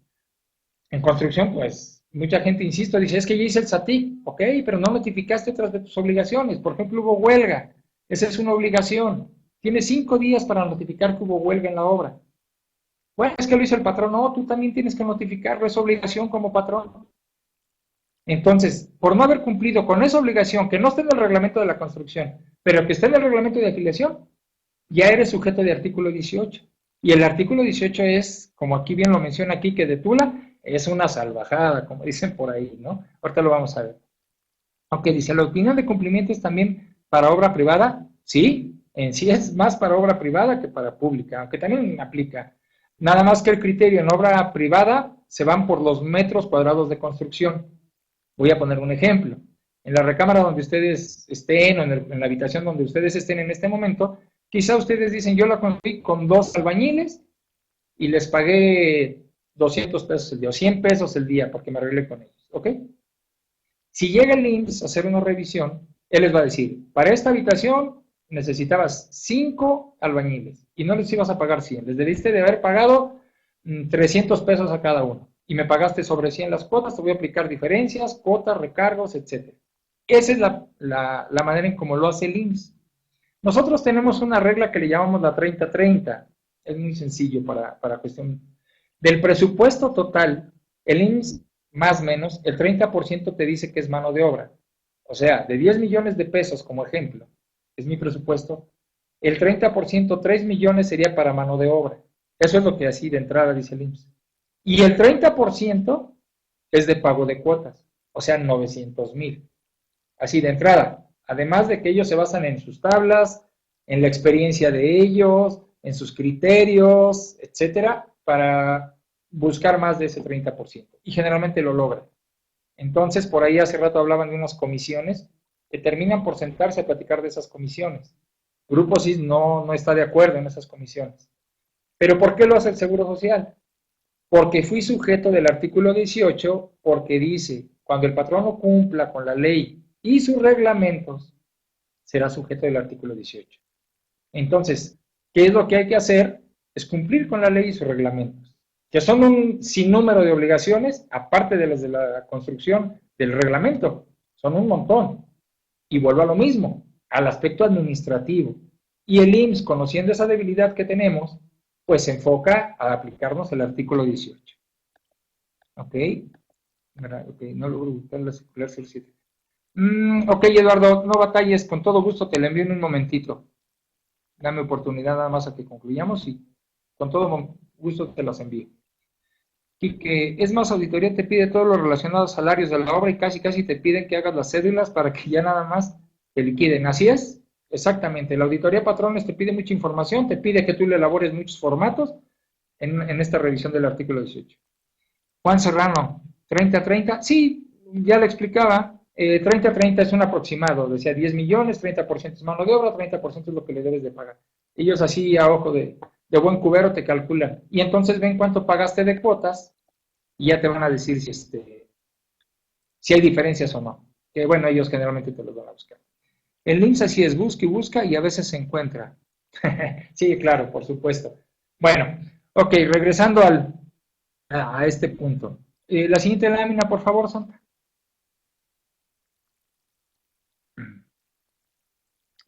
En construcción, pues, mucha gente, insisto, dice, es que yo hice el SATIC, ok, pero no notificaste otras de tus obligaciones. Por ejemplo, hubo huelga, esa es una obligación. Tienes 5 días para notificar que hubo huelga en la obra. Bueno, es que lo hizo el patrón. No, tú también tienes que notificarlo, es obligación como patrón. Entonces, por no haber cumplido con esa obligación, que no está en el reglamento de la construcción, pero que está en el reglamento de afiliación, ya eres sujeto de artículo 18. Y el artículo 18 es, como aquí bien lo menciona aquí, que de Tula, es una salvajada, como dicen por ahí, ¿no? Ahorita lo vamos a ver. Aunque dice, la opinión de cumplimiento es también para obra privada, sí, en sí es más para obra privada que para pública, aunque también aplica. Nada más que el criterio en obra privada se van por los metros cuadrados de construcción. Voy a poner un ejemplo. En la recámara donde ustedes estén o en la habitación donde ustedes estén en este momento, quizá ustedes dicen, yo la construí con 2 albañiles y les pagué 200 pesos el día o 100 pesos el día porque me arreglé con ellos, ¿ok? Si llega el IMSS a hacer una revisión, él les va a decir, para esta habitación necesitabas 5 albañiles y no les ibas a pagar 100, les debiste de haber pagado 300 pesos a cada uno y me pagaste sobre 100 las cuotas, te voy a aplicar diferencias, cuotas, recargos, etc. Esa es la manera en cómo lo hace el IMSS. Nosotros tenemos una regla que le llamamos la 30-30. Es muy sencillo para cuestión del presupuesto total. El IMSS, más o menos, el 30% te dice que es mano de obra. O sea, de 10 millones de pesos, como ejemplo, es mi presupuesto, el 30%, 3 millones sería para mano de obra. Eso es lo que así de entrada dice el IMSS. Y el 30% es de pago de cuotas, o sea, 900,000. Así de entrada. Además de que ellos se basan en sus tablas, en la experiencia de ellos, en sus criterios, etcétera, para buscar más de ese 30%. Y generalmente lo logran. Entonces, por ahí hace rato hablaban de unas comisiones que terminan por sentarse a platicar de esas comisiones. Grupo CIS no está de acuerdo en esas comisiones. ¿Pero por qué lo hace el Seguro Social? Porque fui sujeto del artículo 18, porque dice, cuando el patrón no cumpla con la ley y sus reglamentos, será sujeto del artículo 18. Entonces, ¿qué es lo que hay que hacer? Es cumplir con la ley y sus reglamentos, que son un sinnúmero de obligaciones, aparte de las de la construcción del reglamento, son un montón. Y vuelvo a lo mismo, al aspecto administrativo. Y el IMSS, conociendo esa debilidad que tenemos, pues se enfoca a aplicarnos el artículo 18. ¿Ok? Ok, no logro buscar la circular 07. Ok, Eduardo, no batalles, con todo gusto te la envío en un momentito. Dame oportunidad nada más a que concluyamos y con todo gusto te las envío. Quique, es más, auditoría te pide todo lo relacionado a salarios de la obra y casi te piden que hagas las cédulas para que ya nada más te liquiden. ¿Así es? Exactamente. La auditoría patrones te pide mucha información, te pide que tú le elabores muchos formatos en esta revisión del artículo 18. Juan Serrano, 30-30. Sí, ya le explicaba. 30-30 es un aproximado. Decía 10 millones, 30% es mano de obra, 30% es lo que le debes de pagar. Ellos así a ojo de buen cubero te calculan. Y entonces ven cuánto pagaste de cuotas y ya te van a decir si hay diferencias o no. Que bueno, ellos generalmente te los van a buscar. El IMSS así es, busca y busca y a veces se encuentra. Sí, claro, por supuesto. Bueno, ok, regresando a este punto. La siguiente lámina, por favor, Santa.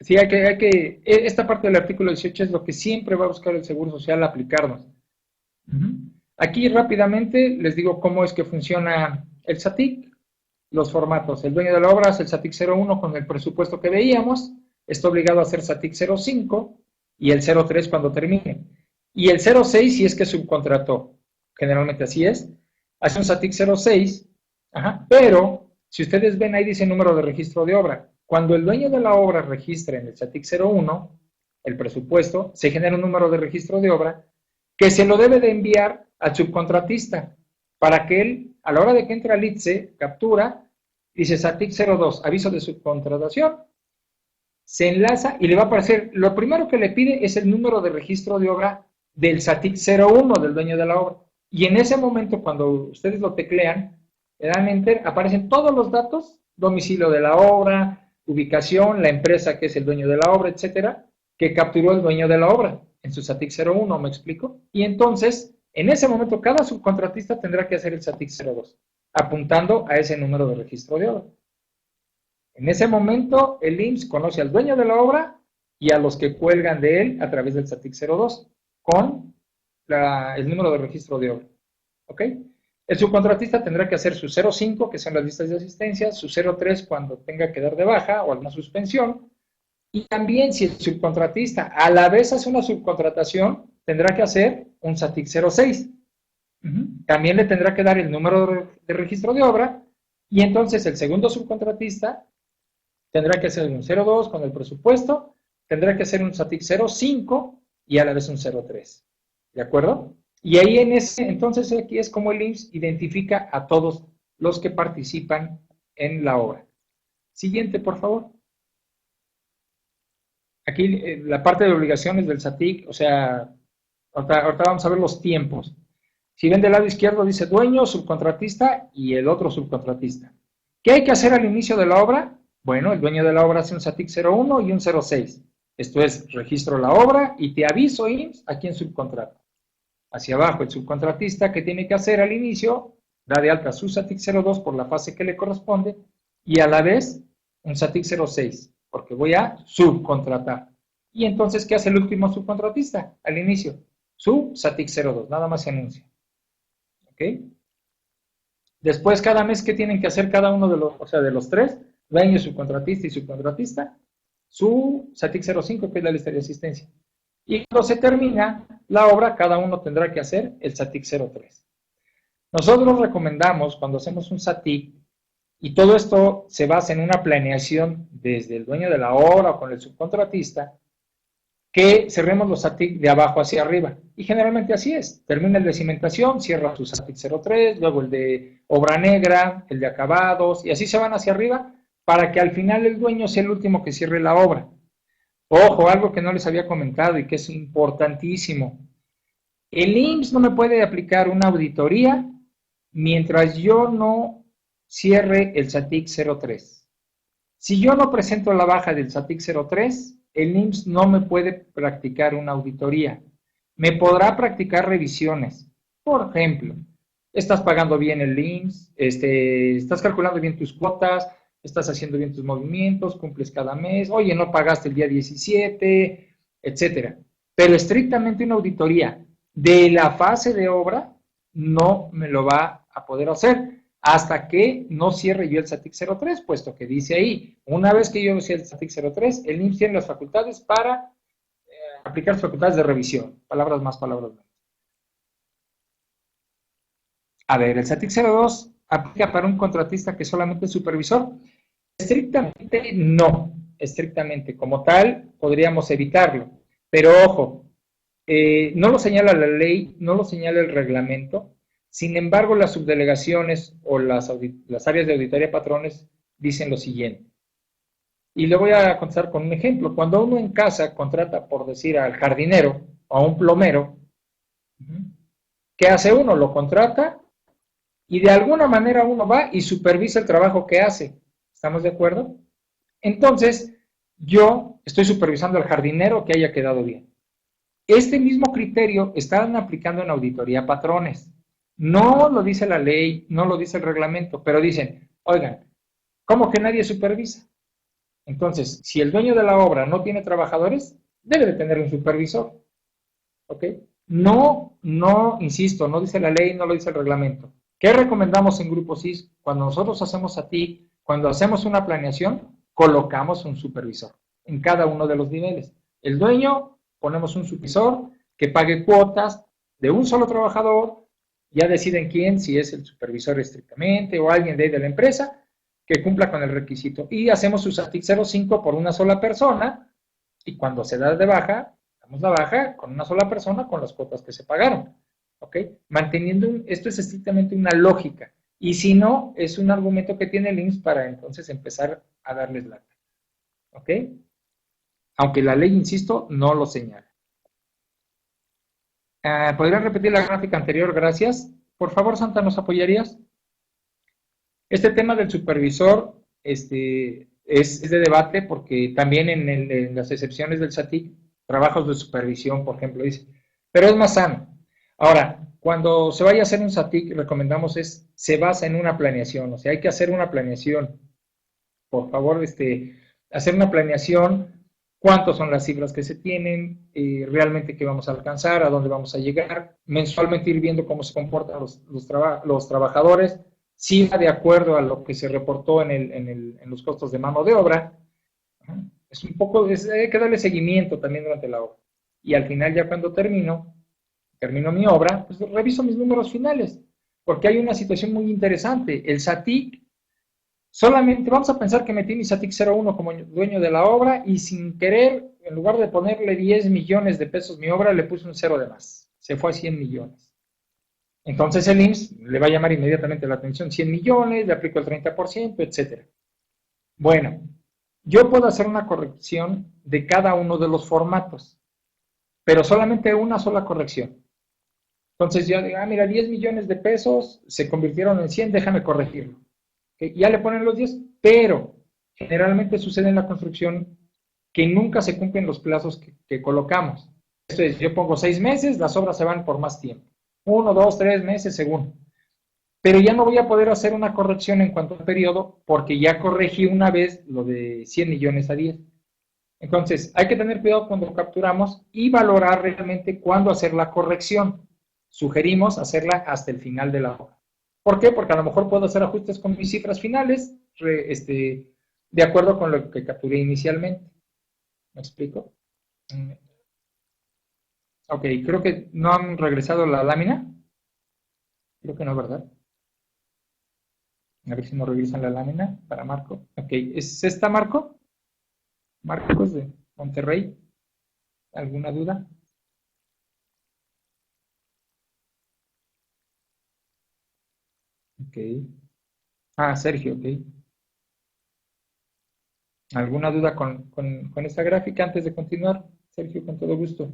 Sí, esta parte del artículo 18 es lo que siempre va a buscar el Seguro Social aplicarnos. Aquí rápidamente les digo cómo es que funciona el SATIC, los formatos. El dueño de la obra hace el SATIC 01 con el presupuesto que veíamos, está obligado a hacer SATIC 05 y el 03 cuando termine. Y el 06 si es que subcontrató, generalmente así es, hace un SATIC 06, pero si ustedes ven ahí dice número de registro de obra. Cuando el dueño de la obra registra en el SATIC 01 el presupuesto, se genera un número de registro de obra que se lo debe de enviar al subcontratista para que él, a la hora de que entra al ITSE, captura, dice SATIC 02, aviso de subcontratación, se enlaza y le va a aparecer, lo primero que le pide es el número de registro de obra del SATIC 01 del dueño de la obra. Y en ese momento, cuando ustedes lo teclean, le dan enter, aparecen todos los datos, domicilio de la obra, ubicación, la empresa que es el dueño de la obra, etcétera, que capturó el dueño de la obra en su SATIC 01, ¿me explico? Y entonces, en ese momento, cada subcontratista tendrá que hacer el SATIC 02, apuntando a ese número de registro de obra. En ese momento, el IMSS conoce al dueño de la obra y a los que cuelgan de él a través del SATIC 02, con el número de registro de obra. ¿Ok? El subcontratista tendrá que hacer su 05, que son las listas de asistencia, su 03 cuando tenga que dar de baja o alguna suspensión, y también si el subcontratista a la vez hace una subcontratación, tendrá que hacer un SATIC 06. También le tendrá que dar el número de registro de obra, y entonces el segundo subcontratista tendrá que hacer un 02 con el presupuesto, tendrá que hacer un SATIC 05 y a la vez un 03. ¿De acuerdo? Y ahí entonces aquí es como el IMSS identifica a todos los que participan en la obra. Siguiente, por favor. Aquí la parte de obligaciones del SATIC, o sea, ahorita vamos a ver los tiempos. Si ven del lado izquierdo dice dueño, subcontratista y el otro subcontratista. ¿Qué hay que hacer al inicio de la obra? Bueno, el dueño de la obra hace un SATIC 01 y un 06. Esto es, registro la obra y te aviso, IMSS, a quién subcontrata. Hacia abajo, el subcontratista, ¿qué tiene que hacer al inicio? Da de alta su SATIC 02 por la fase que le corresponde y a la vez un SATIC 06, porque voy a subcontratar. Y entonces, ¿qué hace el último subcontratista al inicio? Su SATIC 02, nada más se anuncia. ¿Ok? Después, cada mes, ¿qué tienen que hacer cada uno de los, o sea, de los tres? Dueño, subcontratista y subcontratista, su SATIC 05, que es la lista de asistencia. Y cuando se termina la obra, cada uno tendrá que hacer el SATIC 03. Nosotros recomendamos, cuando hacemos un SATIC, y todo esto se basa en una planeación desde el dueño de la obra o con el subcontratista, que cerremos los SATIC de abajo hacia arriba. Y generalmente así es. Termina el de cimentación, cierra su SATIC 03, luego el de obra negra, el de acabados, y así se van hacia arriba para que al final el dueño sea el último que cierre la obra. Ojo, algo que no les había comentado y que es importantísimo. El IMSS no me puede aplicar una auditoría mientras yo no cierre el SATIC 03. Si yo no presento la baja del SATIC 03, el IMSS no me puede practicar una auditoría. Me podrá practicar revisiones. Por ejemplo, estás pagando bien el IMSS, estás calculando bien tus cuotas, estás haciendo bien tus movimientos, cumples cada mes, oye, no pagaste el día 17, etcétera. Pero estrictamente una auditoría de la fase de obra no me lo va a poder hacer hasta que no cierre yo el SATIC 03, puesto que dice ahí, una vez que yo cierre el SATIC 03, el IMSS tiene las facultades para aplicar sus facultades de revisión. Palabras más, palabras menos. A ver, el SATIC 02 aplica para un contratista que solamente es supervisor. Estrictamente no, estrictamente como tal podríamos evitarlo, pero ojo, no lo señala la ley, no lo señala el reglamento. Sin embargo, las subdelegaciones o las áreas de auditoría de patrones dicen lo siguiente. Y le voy a contestar con un ejemplo. Cuando uno en casa contrata, por decir, al jardinero o a un plomero, ¿qué hace uno? Lo contrata y de alguna manera uno va y supervisa el trabajo que hace. ¿Estamos de acuerdo? Entonces, yo estoy supervisando al jardinero que haya quedado bien. Este mismo criterio están aplicando en auditoría patrones. No lo dice la ley, no lo dice el reglamento, pero dicen, oigan, ¿cómo que nadie supervisa? Entonces, si el dueño de la obra no tiene trabajadores, debe de tener un supervisor. ¿Ok? No, insisto, no dice la ley, no lo dice el reglamento. ¿Qué recomendamos en Grupo CIS? Cuando nosotros hacemos cuando hacemos una planeación, colocamos un supervisor en cada uno de los niveles. El dueño, ponemos un supervisor que pague cuotas de un solo trabajador, ya deciden quién, si es el supervisor estrictamente o alguien de la empresa, que cumpla con el requisito. Y hacemos su SATIC 05 por una sola persona, y cuando se da de baja, damos la baja con una sola persona con las cuotas que se pagaron. ¿Ok? Manteniendo, esto es estrictamente una lógica. Y si no, es un argumento que tiene el IMSS para entonces empezar a darles lata. ¿Ok? Aunque la ley, insisto, no lo señala. ¿Podrían repetir la gráfica anterior? Gracias. Por favor, Santa, ¿nos apoyarías? Este tema del supervisor es de debate porque también en las excepciones del SATIC, trabajos de supervisión, por ejemplo, dice, pero es más sano. Ahora, cuando se vaya a hacer un SATIC, recomendamos se basa en una planeación, o sea, hay que hacer una planeación. Por favor, hacer una planeación, cuántas son las cifras que se tienen, realmente qué vamos a alcanzar, a dónde vamos a llegar, mensualmente ir viendo cómo se comportan los trabajadores, si va de acuerdo a lo que se reportó en los costos de mano de obra. Es un poco, hay que darle seguimiento también durante la obra. Y al final, ya cuando termino mi obra, pues reviso mis números finales, porque hay una situación muy interesante. El SATIC, solamente vamos a pensar que metí mi SATIC 01 como dueño de la obra y sin querer, en lugar de ponerle 10 millones de pesos mi obra, le puse un cero de más. Se fue a 100 millones. Entonces el IMSS le va a llamar inmediatamente la atención 100 millones, le aplico el 30%, etcétera. Bueno, yo puedo hacer una corrección de cada uno de los formatos, pero solamente una sola corrección. Entonces yo digo, mira, 10 millones de pesos se convirtieron en 100, déjame corregirlo. Ya le ponen los 10, pero generalmente sucede en la construcción que nunca se cumplen los plazos que colocamos. Esto es, yo pongo 6 meses, las obras se van por más tiempo. 1, 2, 3 meses según. Pero ya no voy a poder hacer una corrección en cuanto al periodo porque ya corregí una vez lo de 100 millones a 10. Entonces, hay que tener cuidado cuando capturamos y valorar realmente cuándo hacer la corrección. Sugerimos hacerla hasta el final de la obra. ¿Por qué? Porque a lo mejor puedo hacer ajustes con mis cifras finales de acuerdo con lo que capturé inicialmente. ¿Me explico? Ok, creo que no han regresado la lámina. Creo que no, ¿verdad? A ver si no regresan la lámina para Marco. Ok, ¿es esta Marco? Marcos de Monterrey. ¿Alguna duda? Ok. Ah, Sergio, ok. ¿Alguna duda con esta gráfica antes de continuar? Sergio, con todo gusto.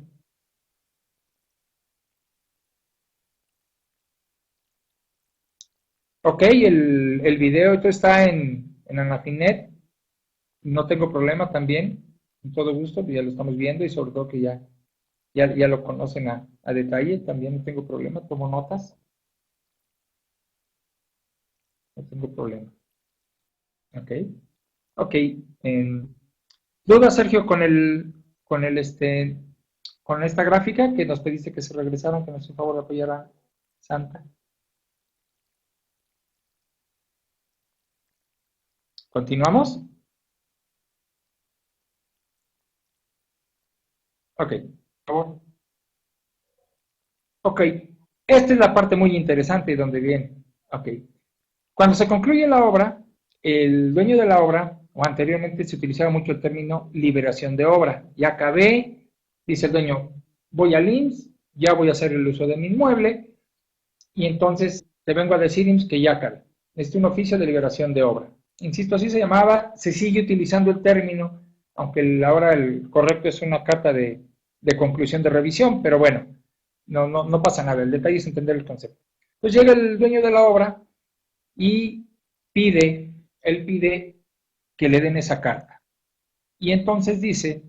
Ok, el video esto está en Anafinet. No tengo problema también. Con todo gusto, ya lo estamos viendo y sobre todo que ya lo conocen a detalle. También no tengo problema, tomo notas. No tengo problema. Ok. Ok. ¿Duda, Sergio, con esta gráfica que nos pediste que se regresaron, que nos hizo favor de apoyar a Santa? ¿Continuamos? Ok, por favor. Ok, esta es la parte muy interesante y donde viene. Ok, cuando se concluye la obra, el dueño de la obra, o anteriormente se utilizaba mucho el término liberación de obra. Ya acabé, dice el dueño, voy al IMSS, ya voy a hacer el uso de mi inmueble, y entonces te vengo a decir, IMSS, que ya acabé. Este es un oficio de liberación de obra. Insisto, así se llamaba, se sigue utilizando el término, aunque ahora el correcto es una carta de conclusión de revisión, pero bueno, no pasa nada, el detalle es entender el concepto. Entonces llega el dueño de la obra y él pide que le den esa carta. Y entonces dice,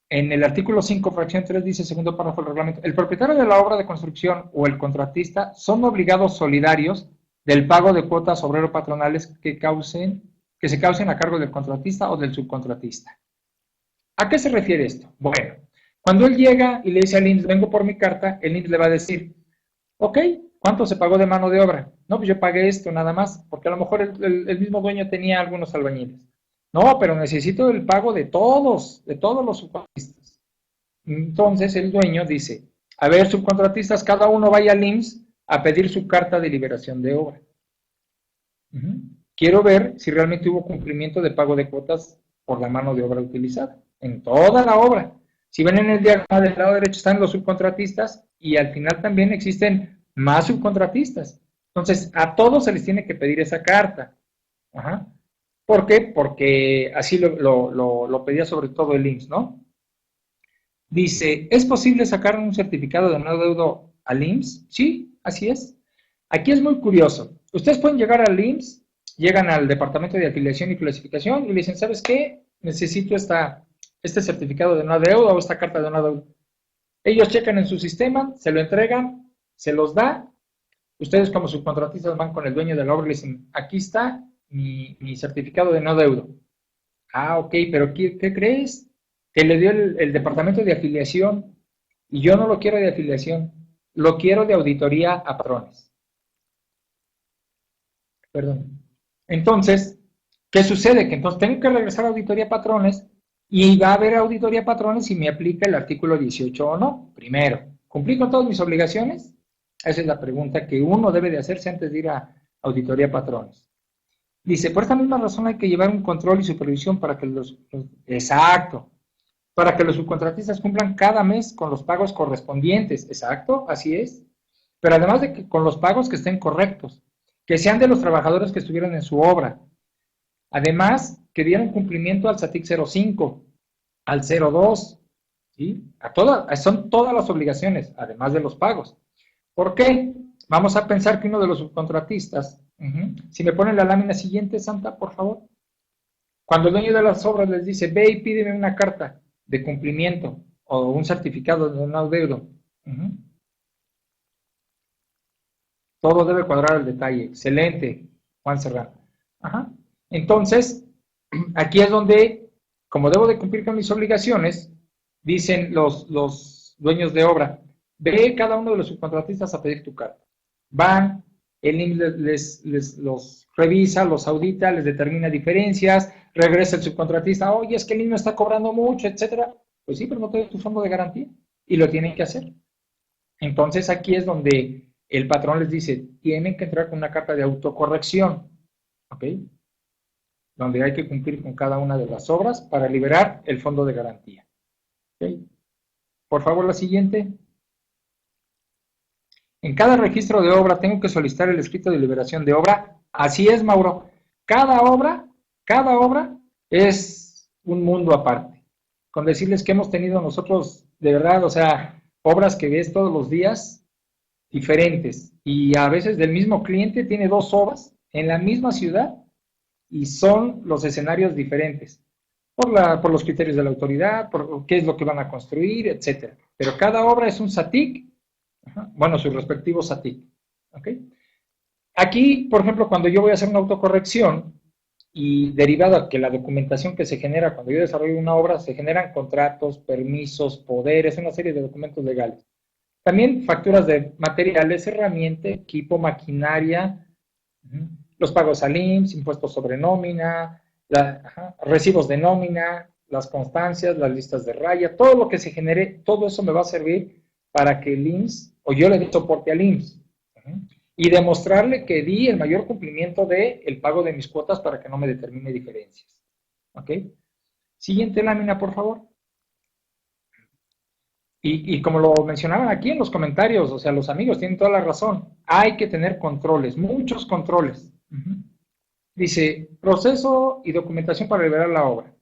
en el artículo 5, fracción 3, dice, segundo párrafo del reglamento, el propietario de la obra de construcción o el contratista son obligados solidarios del pago de cuotas obrero-patronales que se causen a cargo del contratista o del subcontratista. ¿A qué se refiere esto? Bueno, cuando él llega y le dice al IMSS, vengo por mi carta, el IMSS le va a decir, ok, ¿cuánto se pagó de mano de obra? No, pues yo pagué esto nada más, porque a lo mejor el mismo dueño tenía algunos albañiles. No, pero necesito el pago de todos los subcontratistas. Entonces el dueño dice, a ver, subcontratistas, cada uno vaya al IMSS a pedir su carta de liberación de obra. Quiero ver si realmente hubo cumplimiento de pago de cuotas por la mano de obra utilizada, en toda la obra. Si ven en el diagrama del lado derecho están los subcontratistas y al final también existen más subcontratistas. Entonces, a todos se les tiene que pedir esa carta. Ajá. ¿Por qué? Porque así lo pedía sobre todo el IMSS, ¿no? Dice, ¿es posible sacar un certificado de no adeudo al IMSS? Sí, así es. Aquí es muy curioso. Ustedes pueden llegar al IMSS, llegan al Departamento de Afiliación y Clasificación y le dicen, ¿sabes qué? Necesito este certificado de no adeudo o esta carta de no adeudo. Ellos checan en su sistema, se lo entregan, se los da. Ustedes como subcontratistas van con el dueño de la obra y le dicen, aquí está mi certificado de no adeudo. Ah, ok, pero ¿qué crees? Que le dio el departamento de afiliación y yo no lo quiero de afiliación, lo quiero de auditoría a patrones. Perdón. Entonces, ¿qué sucede? Que entonces tengo que regresar a auditoría a patrones y va a haber auditoría a patrones si me aplica el artículo 18 o no. Primero, ¿cumplí con todas mis obligaciones? Esa es la pregunta que uno debe de hacerse antes de ir a auditoría a patrones. Dice, por esta misma razón hay que llevar un control y supervisión para que exacto, para que los subcontratistas cumplan cada mes con los pagos correspondientes. Exacto, así es. pero además de que con los pagos que estén correctos, que sean de los trabajadores que estuvieron en su obra. Además, que dieran cumplimiento al SATIC 05, al 02, ¿sí? Son todas las obligaciones, además de los pagos. ¿Por qué? Vamos a pensar que uno de los subcontratistas, si me ponen la lámina siguiente, Santa, por favor. Cuando el dueño de las obras les dice, ve y pídeme una carta de cumplimiento o un certificado de un adeudo, todo debe cuadrar al detalle. Excelente, Juan Serrano. Ajá. Entonces, aquí es donde, como debo de cumplir con mis obligaciones, dicen los dueños de obra, ve cada uno de los subcontratistas a pedir tu carta. Van, el IMSS les los revisa, los audita, les determina diferencias, regresa el subcontratista, oye, es que el IMSS me está cobrando mucho, etcétera. Pues sí, pero no te doy tu fondo de garantía y lo tienen que hacer. Entonces aquí es donde el patrón les dice, tienen que entrar con una carta de autocorrección, ¿ok? Donde hay que cumplir con cada una de las obras para liberar el fondo de garantía. ¿Ok? Por favor, la siguiente. En cada registro de obra tengo que solicitar el escrito de liberación de obra. Así es, Mauro. Cada obra es un mundo aparte. Con decirles que hemos tenido nosotros, de verdad, o sea, obras que ves todos los días diferentes. Y a veces del mismo cliente tiene dos obras en la misma ciudad y son los escenarios diferentes. Por los criterios de la autoridad, por qué es lo que van a construir, etcétera. Pero cada obra es un SATIC, bueno, sus respectivos SATIC. ¿Okay? Aquí, por ejemplo, cuando yo voy a hacer una autocorrección y derivada que la documentación que se genera cuando yo desarrollo una obra, se generan contratos, permisos, poderes, una serie de documentos legales. También facturas de materiales, herramienta, equipo, maquinaria, los pagos al IMSS, impuestos sobre nómina, recibos de nómina, las constancias, las listas de raya, todo lo que se genere, todo eso me va a servir para que el IMSS, o yo le dé soporte al IMSS, y demostrarle que di el mayor cumplimiento del pago de mis cuotas para que no me determine diferencias. ¿Ok? Siguiente lámina, por favor. Y como lo mencionaban aquí en los comentarios, o sea, los amigos tienen toda la razón, hay que tener controles, muchos controles. Dice, proceso y documentación para liberar la obra.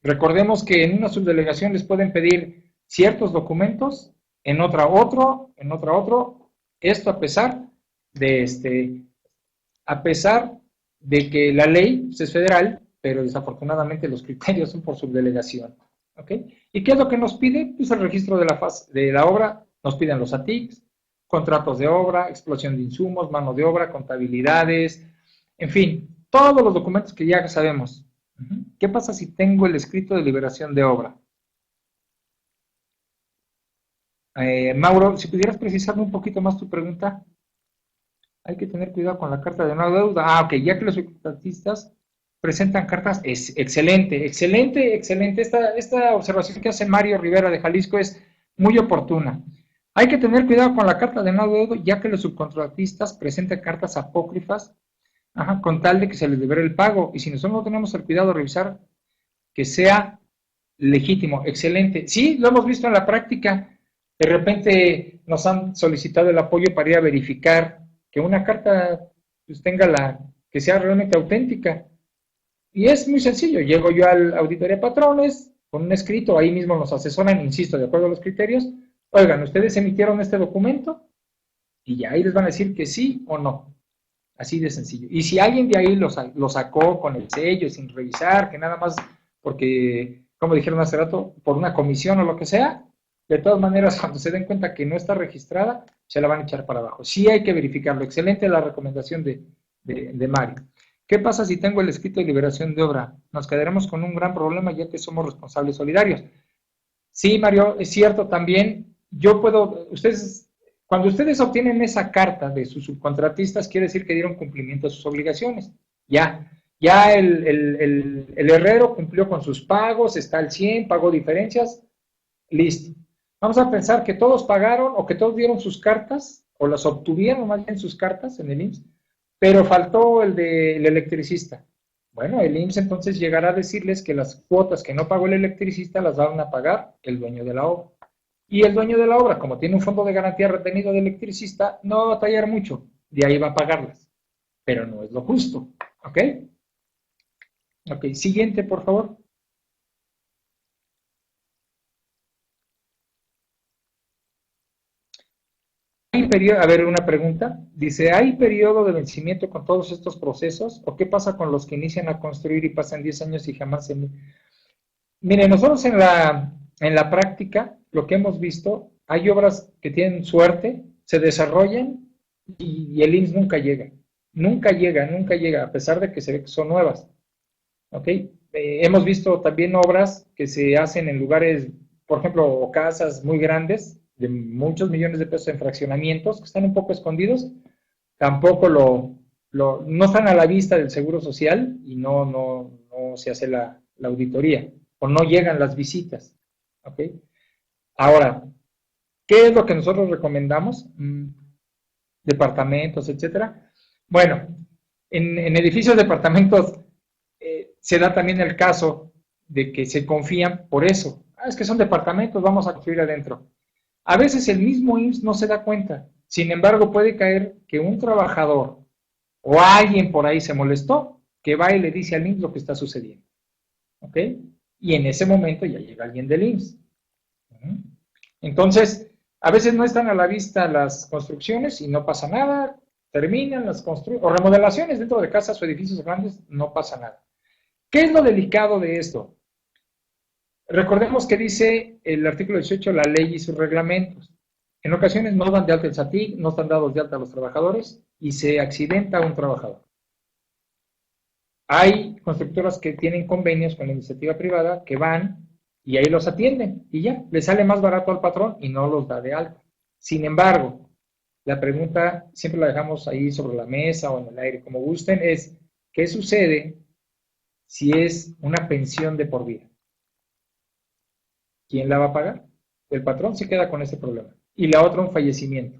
Recordemos que en una subdelegación les pueden pedir ciertos documentos, en otra otro, en otra otro, esto a pesar de que la ley es federal, pero desafortunadamente los criterios son por subdelegación. ¿Ok? ¿Y qué es lo que nos pide? Pues el registro de la obra, nos piden los ATICs, contratos de obra, explotación de insumos, mano de obra, contabilidades, en fin, todos los documentos que ya sabemos. ¿Qué pasa si tengo el escrito de liberación de obra? Mauro, si pudieras precisarme un poquito más tu pregunta. Hay que tener cuidado con la carta de no deuda. Ah, ok, ya que los subcontratistas presentan cartas, es excelente, excelente, excelente. Esta observación que hace Mario Rivera de Jalisco es muy oportuna. Hay que tener cuidado con la carta de no adeudo, ya que los subcontratistas presentan cartas apócrifas, con tal de que se les libere el pago. Y si nosotros no tenemos el cuidado de revisar que sea legítimo, excelente. Sí, lo hemos visto en la práctica. De repente nos han solicitado el apoyo para ir a verificar que una carta pues, que sea realmente auténtica. Y es muy sencillo, llego yo al auditoría de patrones, con un escrito, ahí mismo nos asesoran, insisto, de acuerdo a los criterios, oigan, ¿ustedes emitieron este documento? Y ya ahí les van a decir que sí o no. Así de sencillo. Y si alguien de ahí lo sacó con el sello, sin revisar, que nada más porque, como dijeron hace rato, por una comisión o lo que sea, de todas maneras, cuando se den cuenta que no está registrada, se la van a echar para abajo. Sí hay que verificarlo. Excelente la recomendación de Mario. ¿Qué pasa si tengo el escrito de liberación de obra? Nos quedaremos con un gran problema ya que somos responsables solidarios. Sí, Mario, es cierto también. Cuando ustedes obtienen esa carta de sus subcontratistas, quiere decir que dieron cumplimiento a sus obligaciones. Ya el herrero cumplió con sus pagos, está al 100, pagó diferencias, listo. Vamos a pensar que todos pagaron o que todos dieron sus cartas, o las obtuvieron más bien sus cartas en el IMSS, pero faltó el del electricista. Bueno, el IMSS entonces llegará a decirles que las cuotas que no pagó el electricista las van a pagar el dueño de la obra. Y el dueño de la obra, como tiene un fondo de garantía retenido de electricista, no va a batallar mucho, de ahí va a pagarlas, pero no es lo justo, ¿ok? Ok, siguiente, por favor. A ver, una pregunta. Dice, ¿hay periodo de vencimiento con todos estos procesos? ¿O qué pasa con los que inician a construir y pasan 10 años y jamás se... Mire, nosotros en la práctica, lo que hemos visto, hay obras que tienen suerte, se desarrollan y el IMSS nunca llega. Nunca llega, nunca llega, a pesar de que se ve que son nuevas. ¿Ok? Hemos visto también obras que se hacen en lugares, por ejemplo, casas muy grandes, de muchos millones de pesos en fraccionamientos, que están un poco escondidos, tampoco no están a la vista del Seguro Social y no se hace la auditoría, o no llegan las visitas. ¿Ok? Ahora, ¿qué es lo que nosotros recomendamos? Departamentos, etcétera. Bueno, en edificios, departamentos, se da también el caso de que se confían por eso. Ah, es que son departamentos, vamos a construir adentro. A veces el mismo IMSS no se da cuenta. Sin embargo, puede caer que un trabajador o alguien por ahí se molestó, que va y le dice al IMSS lo que está sucediendo. ¿Ok? Y en ese momento ya llega alguien del IMSS. Entonces, a veces no están a la vista las construcciones y no pasa nada, terminan las construcciones, o remodelaciones dentro de casas o edificios grandes, no pasa nada. ¿Qué es lo delicado de esto? Recordemos que dice el artículo 18, la ley y sus reglamentos. En ocasiones no dan de alta el SATIC, no están dados de alta a los trabajadores y se accidenta a un trabajador. Hay constructoras que tienen convenios con la iniciativa privada que van y ahí los atienden y ya, les sale más barato al patrón y no los da de alta. Sin embargo, la pregunta siempre la dejamos ahí sobre la mesa o en el aire, como gusten, es ¿qué sucede si es una pensión de por vida? ¿Quién la va a pagar? El patrón se queda con ese problema. Y la otra, un fallecimiento.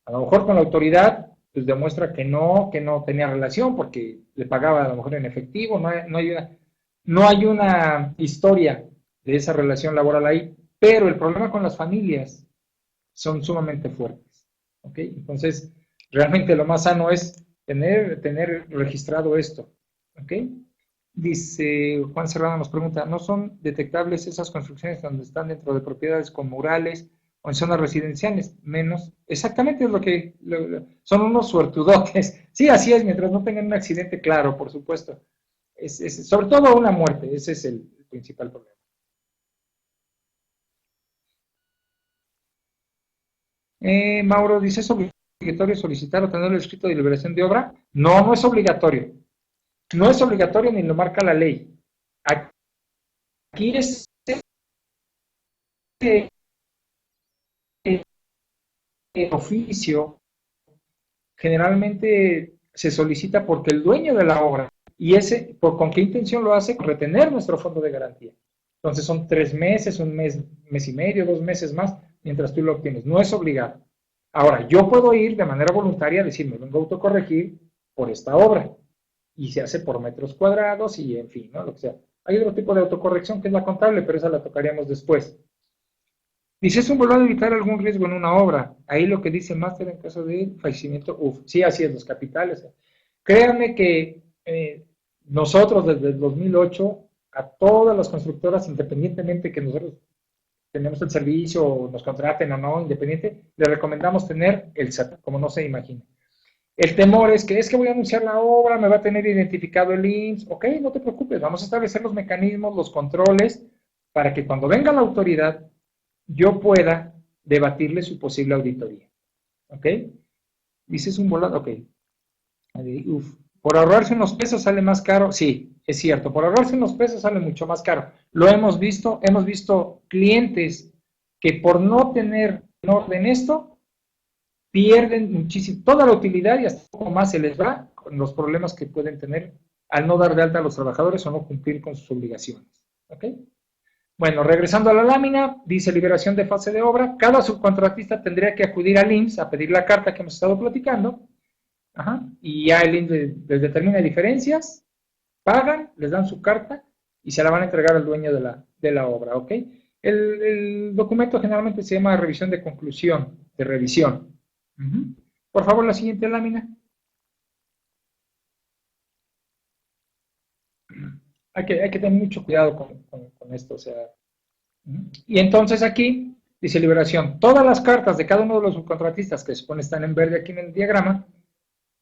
A lo mejor con la autoridad, pues demuestra que no tenía relación porque le pagaba a lo mejor en efectivo, no hay una historia de esa relación laboral ahí, pero el problema con las familias son sumamente fuertes. ¿Ok? Entonces, realmente lo más sano es tener registrado esto. ¿Ok? Dice Juan Serrano, nos pregunta, ¿no son detectables esas construcciones donde están dentro de propiedades con murales o en zonas residenciales? Menos. Exactamente es son unos suertudotes. Sí, así es, mientras no tengan un accidente, claro, por supuesto. Sobre todo una muerte, ese es el principal problema. Mauro dice, ¿es obligatorio solicitar o tener el escrito de liberación de obra? No, no es obligatorio. No es obligatorio ni lo marca la ley. Aquí es el oficio generalmente se solicita porque el dueño de la obra, y ¿con qué intención lo hace? Retener nuestro fondo de garantía. Entonces son 3 meses, un mes y medio, 2 meses más, mientras tú lo obtienes. No es obligado. Ahora, yo puedo ir de manera voluntaria a decir, me vengo a autocorregir por esta obra. Y se hace por metros cuadrados y en fin, ¿no? Lo que sea. Hay otro tipo de autocorrección que es la contable, pero esa la tocaríamos después. Dice, es un volado a evitar algún riesgo en una obra. Ahí lo que dice máster en caso de fallecimiento, sí, así es, los capitales. Créanme que nosotros desde el 2008, a todas las constructoras, independientemente que nosotros tenemos el servicio o nos contraten o no, independiente, le recomendamos tener el SAT, como no se imagina. El temor es que voy a anunciar la obra, me va a tener identificado el IMSS. Ok, no te preocupes, vamos a establecer los mecanismos, los controles, para que cuando venga la autoridad yo pueda debatirle su posible auditoría. ¿Ok? Dices un volado, ok. Uf. Por ahorrarse unos pesos sale más caro. Sí, es cierto, por ahorrarse unos pesos sale mucho más caro. Lo hemos visto clientes que por no tener en orden esto, pierden muchísimo, toda la utilidad y hasta un poco más se les va con los problemas que pueden tener al no dar de alta a los trabajadores o no cumplir con sus obligaciones. ¿Ok? Bueno, regresando a la lámina, dice liberación de fase de obra. Cada subcontratista tendría que acudir al IMSS a pedir la carta que hemos estado platicando. Ajá, y ya el IMSS les determina diferencias, pagan, les dan su carta y se la van a entregar al dueño de la obra. ¿Ok? El documento generalmente se llama revisión de conclusión, de revisión. Por favor, la siguiente lámina. Hay que tener mucho cuidado con esto. O sea, y entonces aquí dice liberación. Todas las cartas de cada uno de los subcontratistas que se supone están en verde aquí en el diagrama,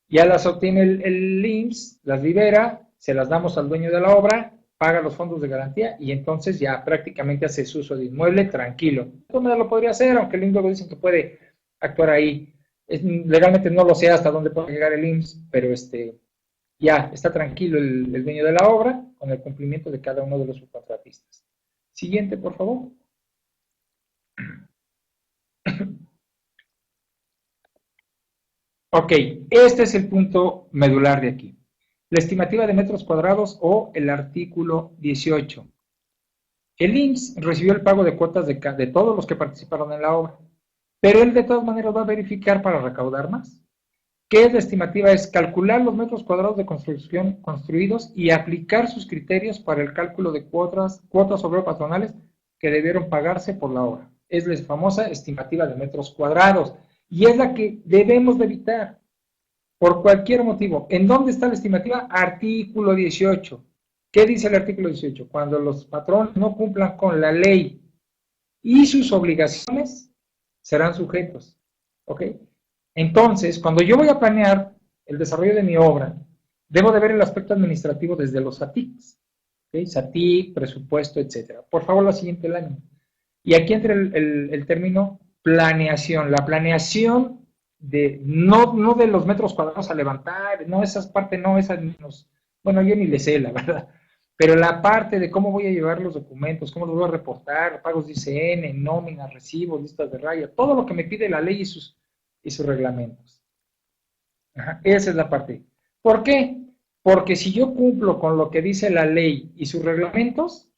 ya las obtiene el IMSS, las libera, se las damos al dueño de la obra, paga los fondos de garantía y entonces ya prácticamente hace su uso de inmueble tranquilo. Esto me lo podría hacer, aunque el IMSS luego dicen que puede actuar ahí. Legalmente no lo sé hasta dónde puede llegar el IMSS, pero ya está tranquilo el dueño de la obra con el cumplimiento de cada uno de los subcontratistas. Siguiente, por favor. Ok, este es el punto medular de aquí. La estimativa de metros cuadrados o el artículo 18. El IMSS recibió el pago de cuotas de todos los que participaron en la obra, pero él de todas maneras va a verificar para recaudar más. ¿Qué es la estimativa? Es calcular los metros cuadrados de construcción construidos y aplicar sus criterios para el cálculo de cuotas obrero-patronales que debieron pagarse por la obra. Es la famosa estimativa de metros cuadrados y es la que debemos de evitar por cualquier motivo. ¿En dónde está la estimativa? Artículo 18. ¿Qué dice el artículo 18? Cuando los patrones no cumplan con la ley y sus obligaciones, serán sujetos. ¿Ok? Entonces, cuando yo voy a planear el desarrollo de mi obra, debo de ver el aspecto administrativo desde los SATICs. ¿Okay? SATIC, presupuesto, etcétera. Por favor, la siguiente lámina. Y aquí entra el término planeación. La planeación no de los metros cuadrados a levantar, no, esas partes no, esas bueno, yo ni le sé, la verdad. Pero la parte de cómo voy a llevar los documentos, cómo los voy a reportar, pagos de ICN, nóminas, recibos, listas de raya, todo lo que me pide la ley y sus reglamentos. Ajá, esa es la parte. ¿Por qué? Porque si yo cumplo con lo que dice la ley y sus reglamentos,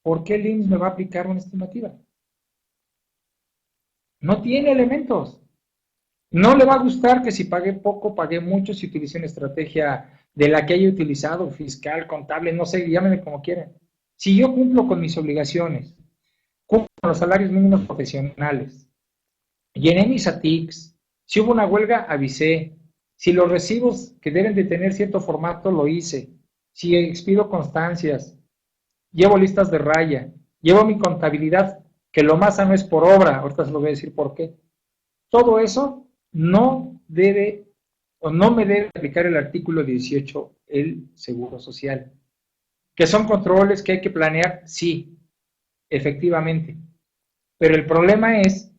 ¿por qué el IMSS me va a aplicar una estimativa? No tiene elementos. No le va a gustar que si pagué poco, pagué mucho, si utilicé una estrategia de la que haya utilizado, fiscal, contable, no sé, llámenme como quieran. Si yo cumplo con mis obligaciones, cumplo con los salarios mínimos profesionales, llené mis ATICs, si hubo una huelga, avisé, si los recibos que deben de tener cierto formato, lo hice, si expido constancias, llevo listas de raya, llevo mi contabilidad, que lo más sano es por obra, ahorita se lo voy a decir por qué. Todo eso no debe o no me debe aplicar el artículo 18, el Seguro Social. ¿Que son controles que hay que planear? Sí, efectivamente. Pero el problema es,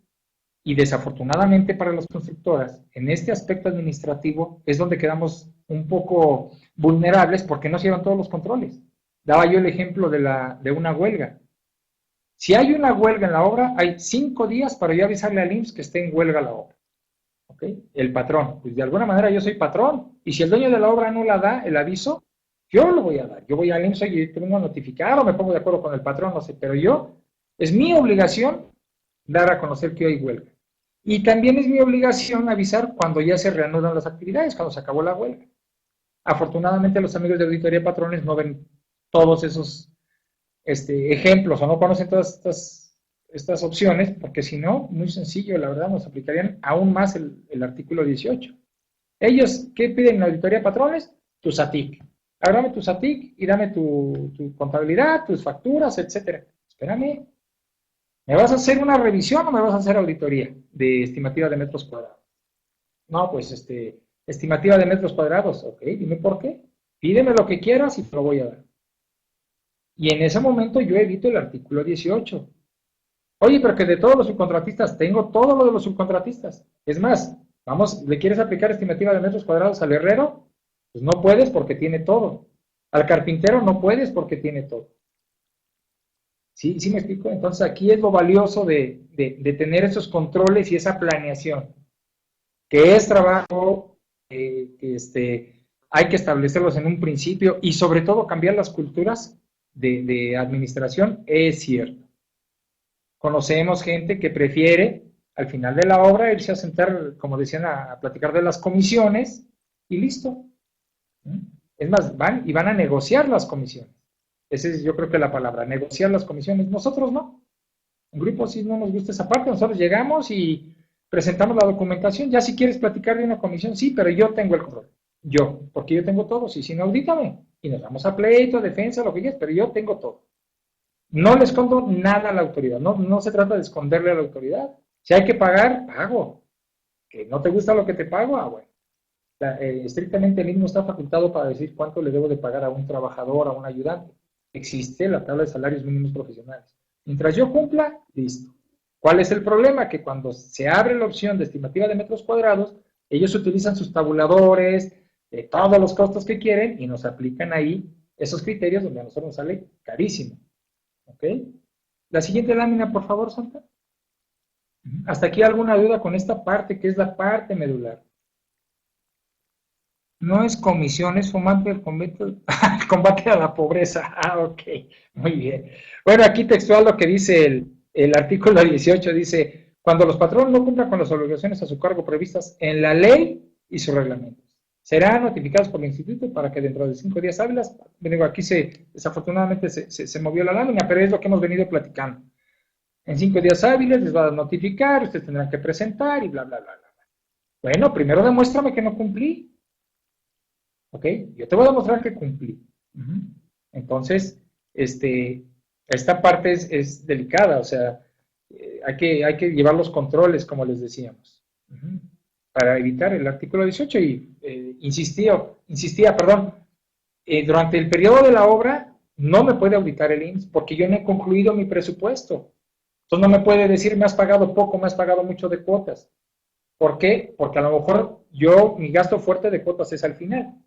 y desafortunadamente para las constructoras, en este aspecto administrativo es donde quedamos un poco vulnerables porque no se llevan todos los controles. Daba yo el ejemplo de una huelga. Si hay una huelga en la obra, hay 5 días para yo avisarle al IMSS que esté en huelga la obra. ¿Okay? El patrón, pues de alguna manera yo soy patrón, y si el dueño de la obra no la da, el aviso, yo lo voy a dar. Yo voy al IMSS y te vengo a notificar o me pongo de acuerdo con el patrón, no sé, pero es mi obligación dar a conocer que hoy huelga. Y también es mi obligación avisar cuando ya se reanudan las actividades, cuando se acabó la huelga. Afortunadamente los amigos de auditoría de patrones no ven todos esos ejemplos o no conocen todas estas opciones, porque si no, muy sencillo, la verdad, nos aplicarían aún más el artículo 18. Ellos, ¿qué piden en la auditoría de patrones? Tu SATIC. Ahora dame tu SATIC y dame tu contabilidad, tus facturas, etcétera. Espérame, ¿me vas a hacer una revisión o me vas a hacer auditoría de estimativa de metros cuadrados? No, pues estimativa de metros cuadrados, ok, dime por qué. Pídeme lo que quieras y te lo voy a dar. Y en ese momento yo evito el artículo 18. Oye, pero que de todos los subcontratistas, tengo todo lo de los subcontratistas. Es más, vamos, ¿le quieres aplicar estimativa de metros cuadrados al herrero? Pues no puedes porque tiene todo. Al carpintero no puedes porque tiene todo. ¿Sí, sí me explico? Entonces aquí es lo valioso de tener esos controles y esa planeación, que es trabajo, hay que establecerlos en un principio y sobre todo cambiar las culturas de administración, es cierto. Conocemos gente que prefiere al final de la obra irse a sentar, como decían, a platicar de las comisiones y listo. Es más, van a negociar las comisiones. Esa es yo creo que la palabra, negociar las comisiones. Nosotros no. En grupo sí no nos gusta esa parte, nosotros llegamos y presentamos la documentación, ya si quieres platicar de una comisión, sí, pero yo tengo el control, yo, porque yo tengo todo, sí, si no, audítame, y nos vamos a pleito, defensa, lo que quieras, pero yo tengo todo. No le escondo nada a la autoridad, no se trata de esconderle a la autoridad. Si hay que pagar, pago. Que no te gusta lo que te pago, bueno. Estrictamente el mismo está facultado para decir cuánto le debo de pagar a un trabajador, a un ayudante. Existe la tabla de salarios mínimos profesionales. Mientras yo cumpla, listo. ¿Cuál es el problema? Que cuando se abre la opción de estimativa de metros cuadrados, ellos utilizan sus tabuladores, de todos los costos que quieren y nos aplican ahí esos criterios donde a nosotros nos sale carísimo. ¿Ok? La siguiente lámina, por favor, Santa. ¿Hasta aquí alguna duda con esta parte, que es la parte medular? No es comisión, es fomento del combate a la pobreza. Ah, ok, muy bien. Bueno, aquí textual lo que dice el artículo 18, dice, cuando los patronos no cumplan con las obligaciones a su cargo previstas en la ley y sus reglamentos, serán notificados por el instituto para que dentro de 5 días hábiles, digo, aquí desafortunadamente se movió la lámina, pero es lo que hemos venido platicando. En 5 días hábiles les va a notificar, ustedes tendrán que presentar y bla, bla, bla, bla. Bueno, primero demuéstrame que no cumplí. ¿Ok? Yo te voy a demostrar que cumplí. Entonces, esta parte es delicada, o sea, hay que llevar los controles, como les decíamos, para evitar el artículo 18 y insistía, perdón, durante el periodo de la obra no me puede auditar el IMSS porque yo no he concluido mi presupuesto. Entonces no me puede decir me has pagado poco, me has pagado mucho de cuotas. ¿Por qué? Porque a lo mejor mi gasto fuerte de cuotas es al final.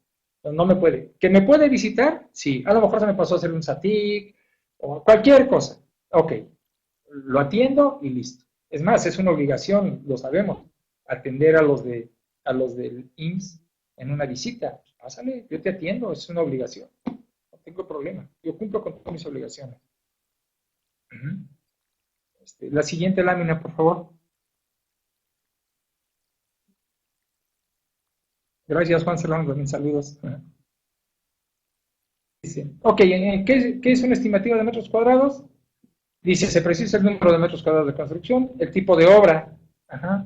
No me puede. ¿Que me puede visitar? Sí. A lo mejor se me pasó a hacer un SATIC o cualquier cosa. Ok. Lo atiendo y listo. Es más, es una obligación, lo sabemos, atender a los del IMSS en una visita. Pásale, yo te atiendo, es una obligación. No tengo problema. Yo cumplo con todas mis obligaciones. La siguiente lámina, por favor. Gracias, Juan Serrano, también saludos. Dice, ok, ¿qué es una estimativa de metros cuadrados? Dice, se precisa el número de metros cuadrados de construcción, el tipo de obra,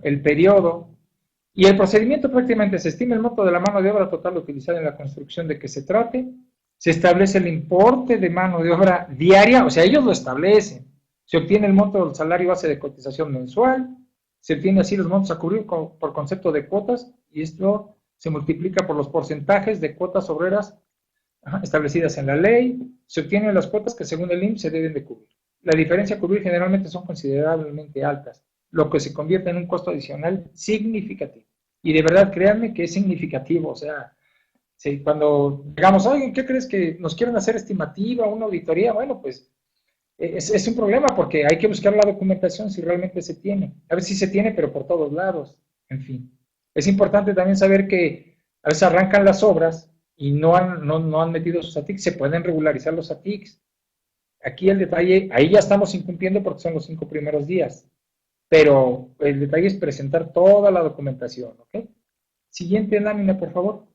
el periodo, y el procedimiento prácticamente se estima el monto de la mano de obra total utilizada en la construcción de que se trate, se establece el importe de mano de obra diaria, o sea, ellos lo establecen, se obtiene el monto del salario base de cotización mensual, se obtiene así los montos a cubrir por concepto de cuotas, y esto se multiplica por los porcentajes de cuotas obreras establecidas en la ley, se obtienen las cuotas que según el IMSS se deben de cubrir. La diferencia a cubrir generalmente son considerablemente altas, lo que se convierte en un costo adicional significativo. Y de verdad, créanme que es significativo, o sea, si cuando digamos, oye, ¿qué crees que nos quieren hacer estimativa, una auditoría? Bueno, pues es un problema porque hay que buscar la documentación si realmente se tiene. A veces sí se tiene, pero por todos lados. En fin. Es importante también saber que a veces arrancan las obras y no han metido sus ATICs. Se pueden regularizar los ATICs. Aquí el detalle, ahí ya estamos incumpliendo porque son los 5 primeros días. Pero el detalle es presentar toda la documentación. ¿Ok? Siguiente lámina, por favor.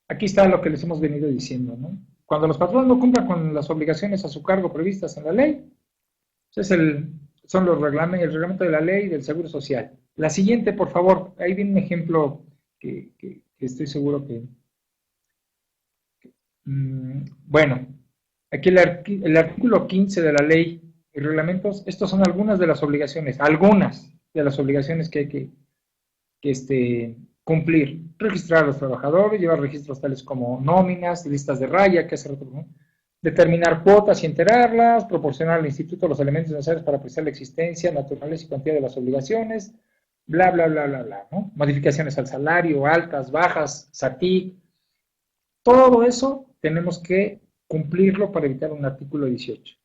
Aquí está lo que les hemos venido diciendo, ¿no? Cuando los patrones no cumplan con las obligaciones a su cargo previstas en la ley, son los el reglamento de la ley y del Seguro Social. La siguiente, por favor, ahí viene un ejemplo que estoy seguro que... bueno, aquí el artículo 15 de la ley y reglamentos, estos son algunas de las obligaciones que hay que cumplir. Registrar a los trabajadores, llevar registros tales como nóminas, listas de raya, que hace rato, ¿no? Determinar cuotas y enterarlas, proporcionar al instituto los elementos necesarios para apreciar la existencia, naturaleza y cuantía de las obligaciones, bla, bla, bla, bla, bla, ¿no? Modificaciones al salario, altas, bajas, SATIC, todo eso tenemos que cumplirlo para evitar un artículo 18.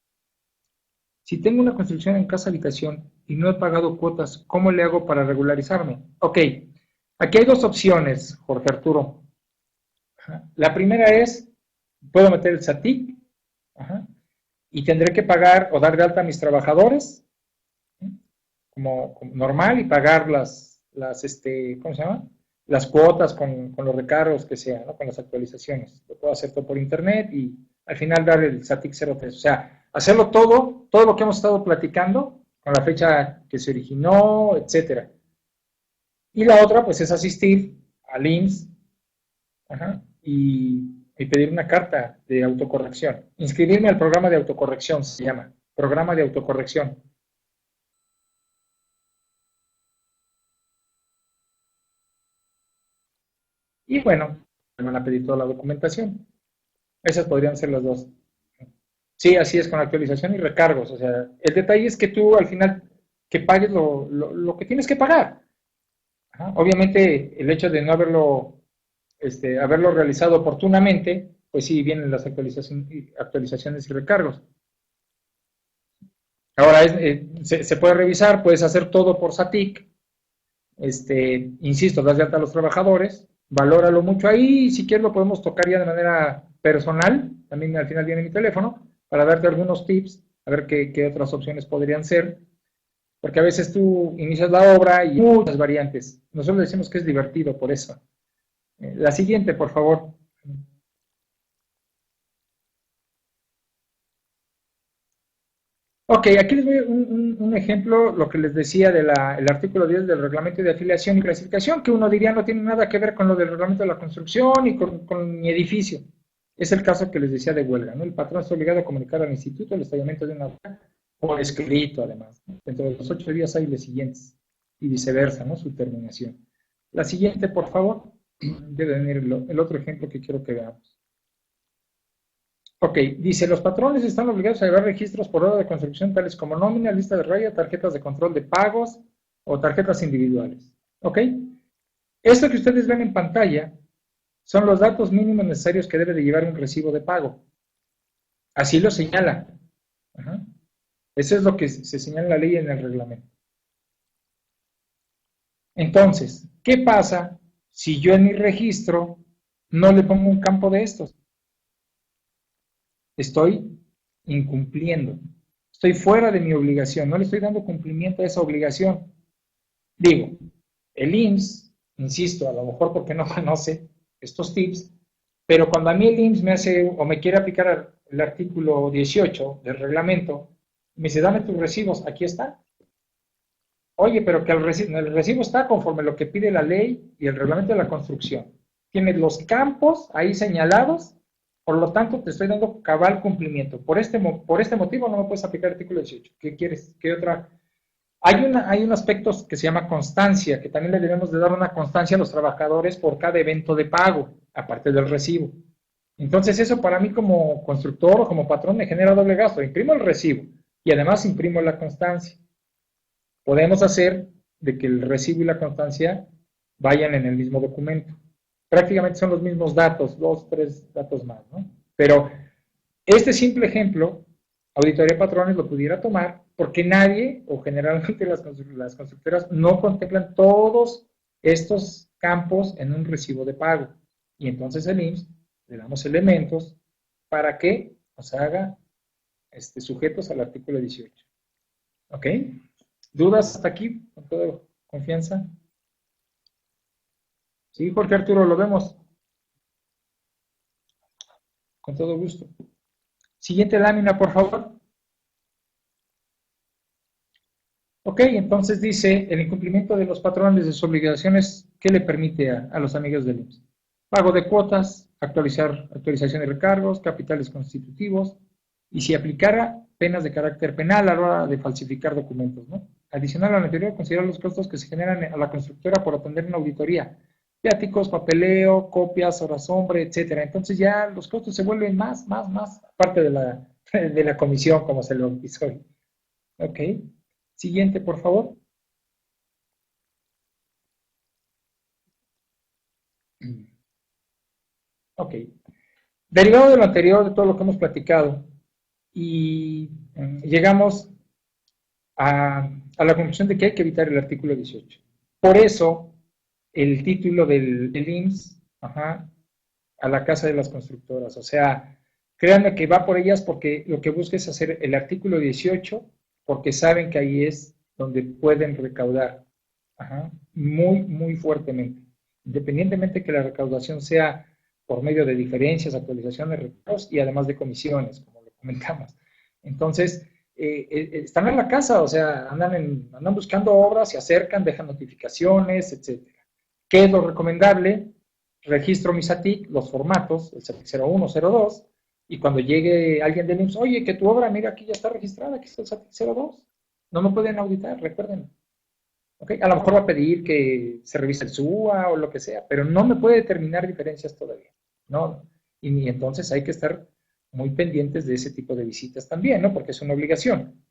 Si tengo una construcción en casa habitación y no he pagado cuotas, ¿cómo le hago para regularizarme? Ok, aquí hay dos opciones, Jorge Arturo. La primera es, puedo meter el SATIC, y tendré que pagar o dar de alta a mis trabajadores, como normal, y pagar ¿cómo se llama? las cuotas con los recargos que sea, ¿no? Con las actualizaciones. Lo puedo hacer todo por internet y al final dar el SATIC 03. O sea, hacerlo todo lo que hemos estado platicando, con la fecha que se originó, etcétera. Y la otra, pues, es asistir al IMSS, ajá, y pedir una carta de autocorrección. Inscribirme al programa de autocorrección, se llama. Programa de autocorrección. Y bueno, me van a pedir toda la documentación. Esas podrían ser las dos. Sí, así es, con actualización y recargos. O sea, el detalle es que tú al final que pagues lo que tienes que pagar. Ajá. Obviamente, el hecho de no haberlo realizado oportunamente, pues sí, vienen las actualizaciones y recargos. Ahora, se puede revisar, puedes hacer todo por SATIC, insisto, das de alta a los trabajadores, valóralo mucho ahí, si quieres lo podemos tocar ya de manera personal, también al final viene mi teléfono, para darte algunos tips, a ver qué otras opciones podrían ser, porque a veces tú inicias la obra y hay muchas variantes. Nosotros decimos que es divertido por eso. La siguiente, por favor. Ok, aquí les doy un ejemplo, lo que les decía del artículo 10 del reglamento de afiliación y clasificación, que uno diría no tiene nada que ver con lo del reglamento de la construcción y con mi edificio. Es el caso que les decía de huelga, ¿no? El patrón está obligado a comunicar al instituto el establecimiento de una huelga por escrito, además, ¿no? Dentro de los 8 días hábiles siguientes y viceversa, ¿no? Su terminación. La siguiente, por favor, debe venir el otro ejemplo que quiero que veamos. Ok, dice, los patrones están obligados a llevar registros por orden de construcción tales como nómina, lista de raya, tarjetas de control de pagos o tarjetas individuales. Ok, esto que ustedes ven en pantalla son los datos mínimos necesarios que debe de llevar un recibo de pago. Así lo señala. Ajá. Eso es lo que se señala en la ley y en el reglamento. Entonces, ¿qué pasa si yo en mi registro no le pongo un campo de estos? Estoy incumpliendo. Estoy fuera de mi obligación, no le estoy dando cumplimiento a esa obligación. Digo, el IMSS, insisto, a lo mejor porque no conoce estos tips, pero cuando a mí el IMSS me hace o me quiere aplicar el artículo 18 del reglamento, me dice, dame tus recibos, aquí está. Oye, pero que el recibo está conforme a lo que pide la ley y el reglamento de la construcción. Tienes los campos ahí señalados, por lo tanto te estoy dando cabal cumplimiento. Por este motivo no me puedes aplicar el artículo 18. ¿Qué quieres? ¿Qué otra? Hay un aspecto que se llama constancia, que también le debemos de dar una constancia a los trabajadores por cada evento de pago, aparte del recibo. Entonces eso para mí como constructor o como patrón me genera doble gasto. Imprimo el recibo y además imprimo la constancia. Podemos hacer de que el recibo y la constancia vayan en el mismo documento. Prácticamente son los mismos datos, 2, 3 datos más, ¿no? Pero este simple ejemplo, Auditoría de Patrones lo pudiera tomar porque nadie, o generalmente las constructoras, no contemplan todos estos campos en un recibo de pago. Y entonces el IMSS le damos elementos para que nos haga sujetos al artículo 18. ¿Ok? ¿Dudas hasta aquí? Con toda confianza. Sí, Jorge Arturo, lo vemos. Con todo gusto. Siguiente lámina, por favor. Ok, entonces dice, el incumplimiento de los patrones de sus obligaciones, ¿qué le permite a los amigos del IMSS? Pago de cuotas, actualización de recargos, capitales constitutivos, y si aplicara penas de carácter penal a la hora de falsificar documentos, ¿no? Adicional a lo anterior, considerar los costos que se generan a la constructora por atender una auditoría, viáticos, papeleo, copias, horas hombre, etcétera. Entonces ya los costos se vuelven más, aparte de de la comisión, como se lo hizo hoy. Ok. Siguiente, por favor. Ok. Derivado de lo anterior, de todo lo que hemos platicado, y llegamos a la conclusión de que hay que evitar el artículo 18. Por eso, el título del IMSS, a la casa de las constructoras. O sea, créanme que va por ellas porque lo que busca es hacer el artículo 18, porque saben que ahí es donde pueden recaudar muy fuertemente. independientemente que la recaudación sea por medio de diferencias, actualizaciones, recargos y además de comisiones, como lo comentamos. Entonces, están en la casa, o sea, andan buscando obras, se acercan, dejan notificaciones, etcétera. ¿Qué es lo recomendable? Registro mi SATIC, los formatos, el SATIC 01, 02, y cuando llegue alguien del IMSS, oye, que tu obra, mira, aquí ya está registrada, aquí está el SATIC 02. No me pueden auditar, recuerden. ¿Okay? A lo mejor va a pedir que se revise el SUA o lo que sea, pero no me puede determinar diferencias todavía. No, y entonces hay que estar muy pendientes de ese tipo de visitas también, ¿no? Porque es una obligación.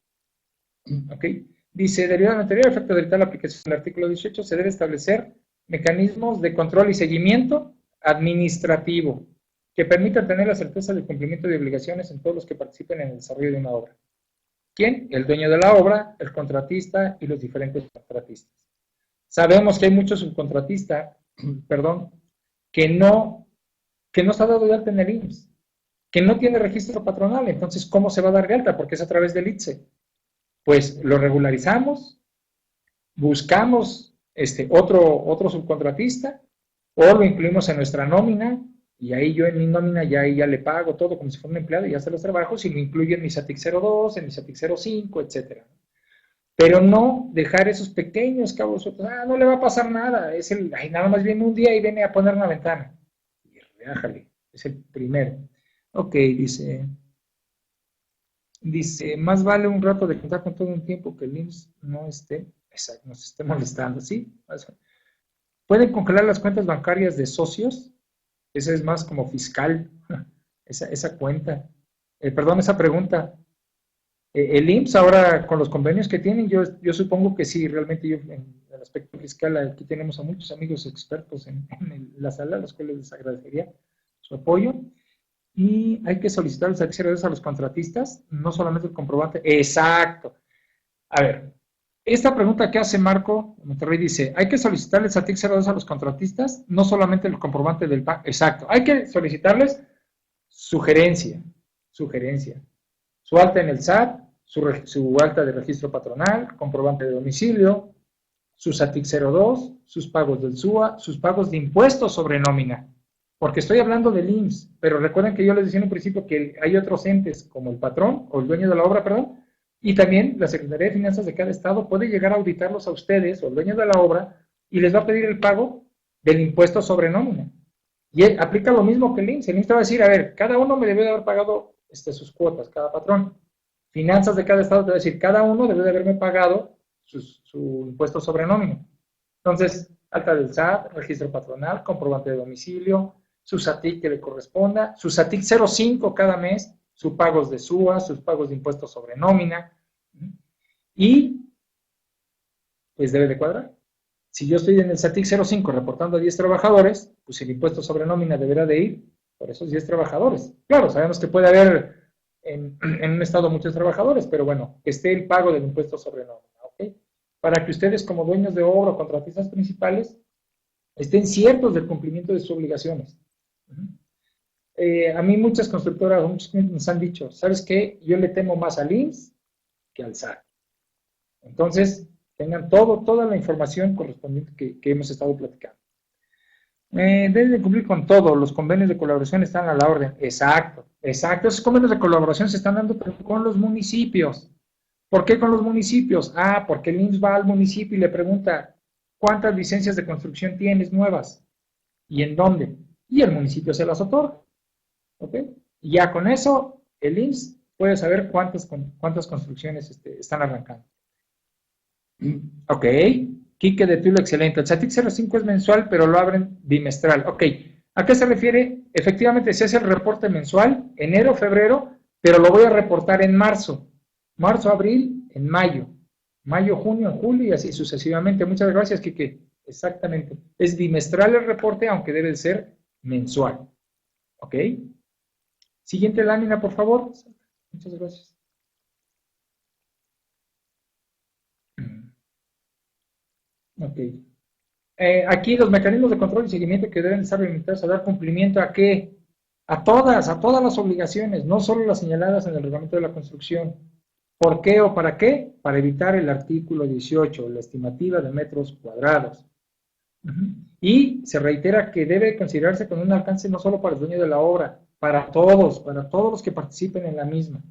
¿Ok? Dice, derivado del anterior, efecto de la aplicación del artículo 18, se debe establecer mecanismos de control y seguimiento administrativo que permitan tener la certeza del cumplimiento de obligaciones en todos los que participen en el desarrollo de una obra. ¿Quién? El dueño de la obra, el contratista y los diferentes contratistas. Sabemos que hay muchos subcontratistas, perdón, que no está dado de alta en el IMSS, que no tiene registro patronal. Entonces, ¿cómo se va a dar de alta? Porque es a través del ITSE. Pues lo regularizamos, buscamos otro subcontratista o lo incluimos en nuestra nómina y ahí yo en mi nómina ya le pago todo como si fuera un empleado y ya hace los trabajos y lo incluyo en mi SATIC 02, en mi SATIC 05, etcétera. Pero no dejar esos pequeños cabos sueltos. No le va a pasar nada. Nada más viene un día y viene a poner una ventana. Y reájale, es el primero. Ok, dice, más vale un rato de contar con todo un tiempo que el IMSS nos esté molestando, ¿sí? ¿Pueden congelar las cuentas bancarias de socios? Esa es más como fiscal, esa cuenta. Perdón, esa pregunta. El IMSS ahora con los convenios que tienen, yo supongo que sí, realmente yo en el aspecto fiscal aquí tenemos a muchos amigos expertos en la sala, a los cuales les agradecería su apoyo. Y hay que solicitar el SATIC 02 a los contratistas, no solamente el comprobante. Exacto. A ver, esta pregunta que hace Marco Monterrey dice, ¿hay que solicitar el SATIC 02 a los contratistas? No solamente el comprobante del pago. Exacto. Hay que solicitarles sugerencia. Su alta en el SAT, su alta de registro patronal, comprobante de domicilio, su SATIC 02, sus pagos del SUA, sus pagos de impuestos sobre nómina. Porque estoy hablando del IMSS, pero recuerden que yo les decía en un principio que hay otros entes, como el patrón, o el dueño de la obra, perdón, y también la Secretaría de Finanzas de cada estado puede llegar a auditarlos a ustedes, o el dueño de la obra, y les va a pedir el pago del impuesto sobre nómina. Y aplica lo mismo que el IMSS. El IMSS te va a decir, a ver, cada uno me debe de haber pagado sus cuotas, cada patrón. Finanzas de cada estado te va a decir, cada uno debe de haberme pagado su impuesto sobre nómina. Entonces, alta del SAT, registro patronal, comprobante de domicilio, su SATIC que le corresponda, su SATIC 05 cada mes, sus pagos de SUA, sus pagos de impuestos sobre nómina, y pues debe de cuadrar. Si yo estoy en el SATIC 05 reportando a 10 trabajadores, pues el impuesto sobre nómina deberá de ir por esos 10 trabajadores. Claro, sabemos que puede haber en un estado muchos trabajadores, pero bueno, que esté el pago del impuesto sobre nómina, ¿ok? Para que ustedes como dueños de obra o contratistas principales estén ciertos del cumplimiento de sus obligaciones. A mí muchas constructoras, muchos clientes nos han dicho, ¿sabes qué? Yo le temo más al IMSS que al SAT. Entonces, tengan toda la información correspondiente que hemos estado platicando. Deben de cumplir con todo, los convenios de colaboración están a la orden. Exacto. Esos convenios de colaboración se están dando con los municipios. ¿Por qué con los municipios? Porque el IMSS va al municipio y le pregunta, ¿cuántas licencias de construcción tienes nuevas? ¿Y en dónde? Y el municipio se las otorga. ¿Ok? Y ya con eso, el IMSS puede saber cuántas construcciones están arrancando. Ok. Quique de Tulo, excelente. El SATIC 05 es mensual, pero lo abren bimestral. Ok. ¿A qué se refiere? Efectivamente, se hace el reporte mensual, enero, febrero, pero lo voy a reportar en marzo. Marzo, abril, en mayo. Mayo, junio, en julio y así sucesivamente. Muchas gracias, Quique. Exactamente. Es bimestral el reporte, aunque debe ser mensual. ¿Ok? Siguiente lámina, por favor. Muchas gracias. Ok. Aquí los mecanismos de control y seguimiento que deben estar limitados a dar cumplimiento a qué? A todas las obligaciones, no solo las señaladas en el reglamento de la construcción. ¿Por qué o para qué? Para evitar el artículo 18, la estimativa de metros cuadrados. Ujú. Y se reitera que debe considerarse con un alcance no solo para el dueño de la obra, para todos los que participen en la misma.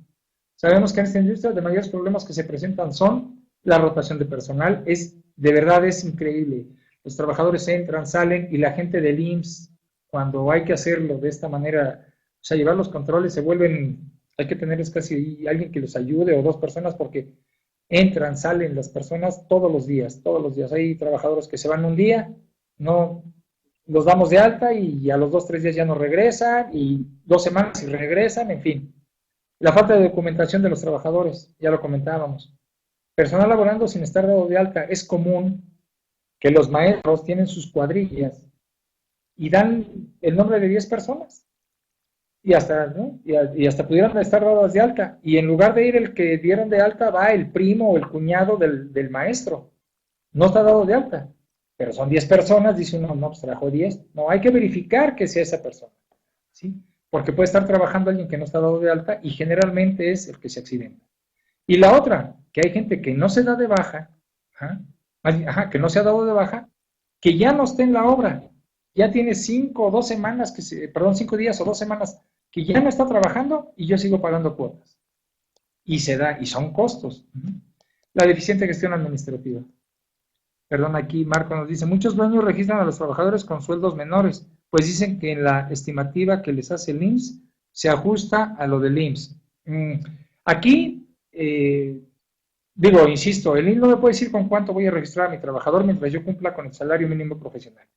Sabemos que en esta industria de mayores problemas que se presentan son la rotación de personal. De verdad es increíble. Los trabajadores entran, salen y la gente del IMSS, cuando hay que hacerlo de esta manera, o sea, llevar los controles se vuelven, hay que tener casi alguien que los ayude o dos personas porque entran, salen las personas todos los días, todos los días. Hay trabajadores que se van un día, no los damos de alta y a los 2, 3 días ya no regresan y 2 semanas y regresan, en fin. La falta de documentación de los trabajadores, ya lo comentábamos. Personal laborando sin estar dado de alta. Es común que los maestros tienen sus cuadrillas y dan el nombre de 10 personas y hasta, ¿no? y hasta pudieran estar dadas de alta. Y en lugar de ir el que dieron de alta, va el primo o el cuñado del maestro. No está dado de alta. Pero son 10 personas, dice uno, no, pues trajo 10. No, hay que verificar que sea esa persona. ¿Sí? Porque puede estar trabajando alguien que no está dado de alta y generalmente es el que se accidenta. Y la otra, que hay gente que no se da de baja, que no se ha dado de baja, que ya no está en la obra, ya tiene 5 o 2 semanas, 5 días o 2 semanas, que ya no está trabajando y yo sigo pagando cuotas. Y se da, y son costos. La deficiente gestión administrativa. Perdón, aquí Marco nos dice, muchos dueños registran a los trabajadores con sueldos menores, pues dicen que en la estimativa que les hace el IMSS se ajusta a lo del IMSS. Aquí, insisto, el IMSS no me puede decir con cuánto voy a registrar a mi trabajador mientras yo cumpla con el salario mínimo profesional.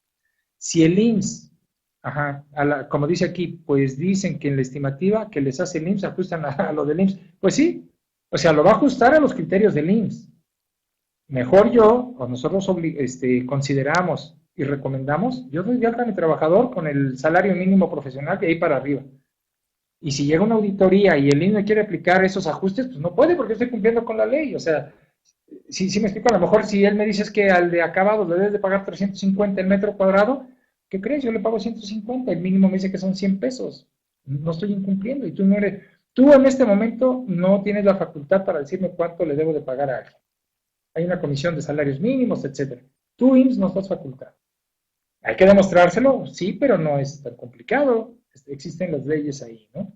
Si el IMSS, como dice aquí, pues dicen que en la estimativa que les hace el IMSS ajustan a lo del IMSS, pues sí, o sea, lo va a ajustar a los criterios del IMSS. Mejor yo, o nosotros consideramos y recomendamos, yo doy de alta a mi trabajador con el salario mínimo profesional de ahí para arriba. Y si llega una auditoría y el INE me quiere aplicar esos ajustes, pues no puede porque estoy cumpliendo con la ley. O sea, si me explico, a lo mejor si él me dice es que al de acabados le debes de pagar 350 el metro cuadrado, ¿qué crees? Yo le pago 150, el mínimo me dice que son 100 pesos. No estoy incumpliendo y tú en este momento no tienes la facultad para decirme cuánto le debo de pagar a alguien. Hay una comisión de salarios mínimos, etcétera. Tú, IMSS, no estás facultado. Hay que demostrárselo, sí, pero no es tan complicado. Existen las leyes ahí, ¿no?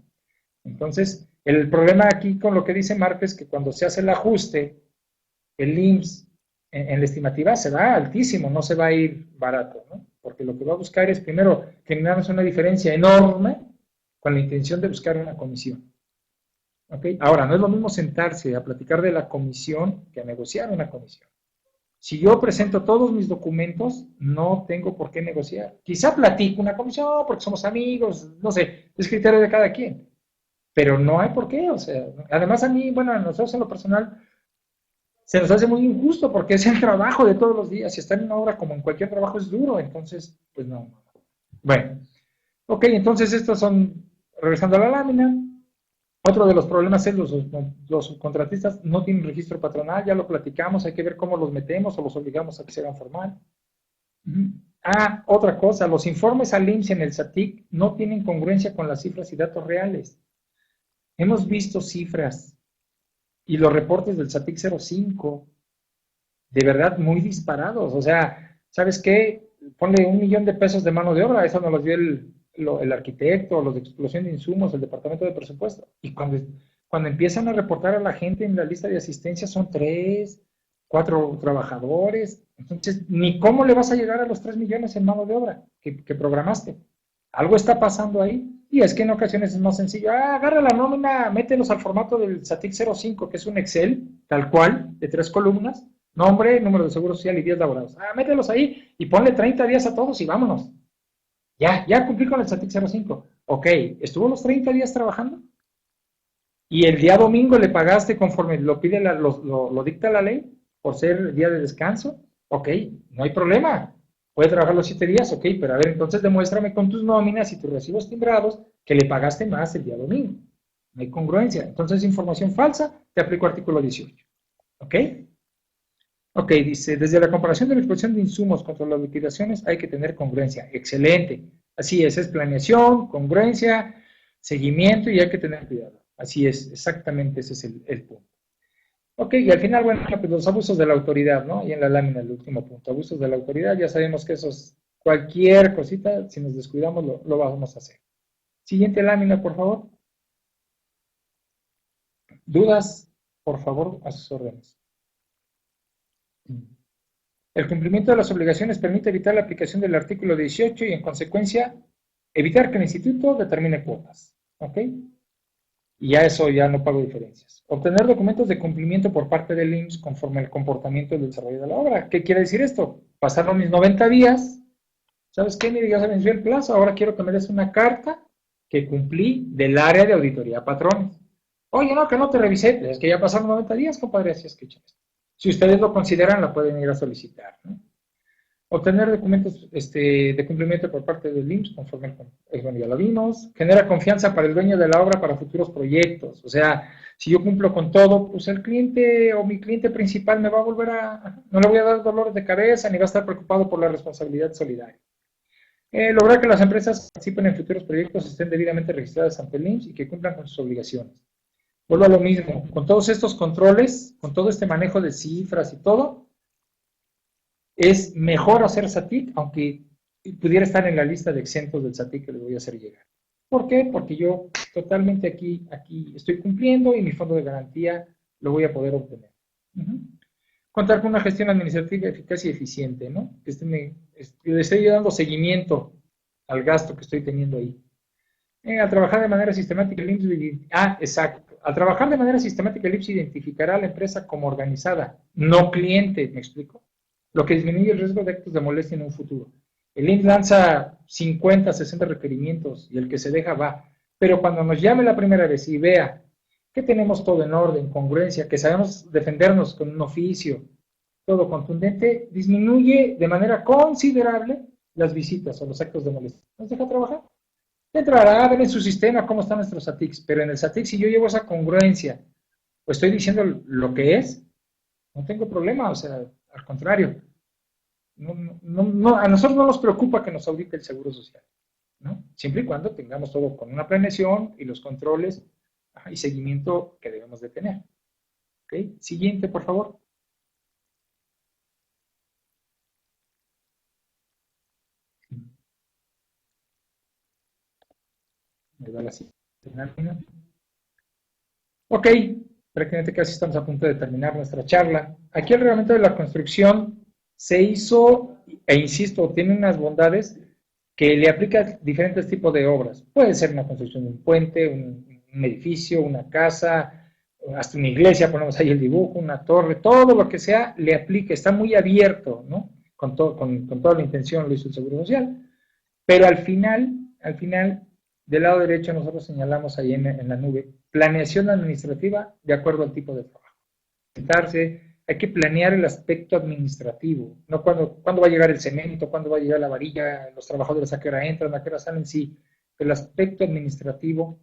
Entonces, el problema aquí con lo que dice Marco es que cuando se hace el ajuste, el IMSS en la estimativa se va altísimo, no se va a ir barato, ¿no? Porque lo que va a buscar es, primero, generarnos una diferencia enorme con la intención de buscar una comisión. ¿Okay? Ahora, no es lo mismo sentarse a platicar de la comisión que a negociar una comisión. Si yo presento todos mis documentos, no tengo por qué negociar. Quizá platico una comisión porque somos amigos, no sé, es criterio de cada quien. Pero no hay por qué, o sea, además a mí, bueno, a nosotros en lo personal, se nos hace muy injusto porque es el trabajo de todos los días. Si está en una obra como en cualquier trabajo es duro, entonces, pues no. Bueno, ok, entonces estos son, regresando a la lámina, otro de los problemas es los subcontratistas no tienen registro patronal, ya lo platicamos, hay que ver cómo los metemos o los obligamos a que se hagan formal. Otra cosa, los informes al IMSS en el SATIC no tienen congruencia con las cifras y datos reales. Hemos visto cifras y los reportes del SATIC 05 de verdad muy disparados. O sea, ¿sabes qué? Ponle 1 millón de pesos de mano de obra, eso nos los dio el arquitecto, los de explosión de insumos, el departamento de presupuesto. Y cuando empiezan a reportar a la gente en la lista de asistencia son 3, 4 trabajadores. Entonces, ni cómo le vas a llegar a los 3 millones en mano de obra que programaste. Algo está pasando ahí. Y es que en ocasiones es más sencillo. Agarra la nómina, mételos al formato del SATIC 05, que es un Excel, tal cual, de 3 columnas. Nombre, número de seguro social y días laborados. Mételos ahí y ponle 30 días a todos y vámonos. Ya cumplí con el SATIC 05. Ok, ¿estuvo los 30 días trabajando? Y el día domingo le pagaste conforme lo pide lo dicta la ley, por ser día de descanso. Ok, no hay problema. Puede trabajar los 7 días, ok, pero a ver, entonces demuéstrame con tus nóminas y tus recibos timbrados que le pagaste más el día domingo. No hay congruencia. Entonces, información falsa, te aplico artículo 18. ¿Ok? Ok, dice, desde la comparación de la exposición de insumos contra las liquidaciones hay que tener congruencia. Excelente. Así es planeación, congruencia, seguimiento y hay que tener cuidado. Así es, exactamente ese es el punto. Ok, y al final, bueno, pues los abusos de la autoridad, ¿no? Y en la lámina, el último punto, abusos de la autoridad, ya sabemos que eso es cualquier cosita, si nos descuidamos, lo vamos a hacer. Siguiente lámina, por favor. ¿Dudas? Por favor, a sus órdenes. El cumplimiento de las obligaciones permite evitar la aplicación del artículo 18 y, en consecuencia, evitar que el instituto determine cuotas. ¿Ok? Y ya eso ya no pago diferencias. Obtener documentos de cumplimiento por parte del IMSS conforme al comportamiento del desarrollo de la obra. ¿Qué quiere decir esto? Pasaron mis 90 días. ¿Sabes qué? Mire, ya se venció el plazo. Ahora quiero que me des una carta que cumplí del área de auditoría patrones. Oye, no, que no te revisé. Es que ya pasaron 90 días, compadre. Así es que, si ustedes lo consideran, la pueden ir a solicitar, ¿no? Obtener documentos de cumplimiento por parte del IMSS, conforme bueno, ya lo vimos. Genera confianza para el dueño de la obra para futuros proyectos. O sea, si yo cumplo con todo, pues el cliente o mi cliente principal me va a volver no le voy a dar dolores de cabeza ni va a estar preocupado por la responsabilidad solidaria. Lograr que las empresas participen en futuros proyectos, estén debidamente registradas ante el IMSS y que cumplan con sus obligaciones. Vuelvo a lo mismo, con todos estos controles, con todo este manejo de cifras y todo, es mejor hacer SATIC, aunque pudiera estar en la lista de exentos del SATIC que les voy a hacer llegar. ¿Por qué? Porque yo totalmente aquí estoy cumpliendo y mi fondo de garantía lo voy a poder obtener. Contar con una gestión administrativa eficaz y eficiente, ¿no? Que le estoy dando seguimiento al gasto que estoy teniendo ahí. Al trabajar de manera sistemática, el IMSS, exacto. Al trabajar de manera sistemática, el IMSS identificará a la empresa como organizada, no cliente, ¿me explico? Lo que disminuye el riesgo de actos de molestia en un futuro. El IMSS lanza 50, 60 requerimientos y el que se deja va. Pero cuando nos llame la primera vez y vea que tenemos todo en orden, congruencia, que sabemos defendernos con un oficio, todo contundente, disminuye de manera considerable las visitas o los actos de molestia. ¿Nos deja trabajar? Entrará a ver en su sistema cómo están nuestros SATICs, pero en el SATIC, si yo llevo esa congruencia, o estoy diciendo lo que es, no tengo problema, o sea, al contrario. A nosotros no nos preocupa que nos audite el Seguro Social, ¿no? Siempre y cuando tengamos todo con una planeación y los controles y seguimiento que debemos de tener. ¿Ok? Siguiente, por favor. Me da la siguiente. Ok, prácticamente casi estamos a punto de terminar nuestra charla. Aquí el reglamento de la construcción se hizo, e insisto, tiene unas bondades que le aplica a diferentes tipos de obras. Puede ser una construcción de un puente, un edificio, una casa, hasta una iglesia, ponemos ahí el dibujo, una torre, todo lo que sea, le aplica, está muy abierto, ¿no? Con toda la intención lo hizo el Seguro Social. Pero al final, del lado derecho nosotros señalamos ahí en la nube, planeación administrativa de acuerdo al tipo de trabajo. Hay que planear el aspecto administrativo, no cuándo va a llegar el cemento, cuándo va a llegar la varilla, los trabajadores a qué hora entran, a qué hora salen, sí. El aspecto administrativo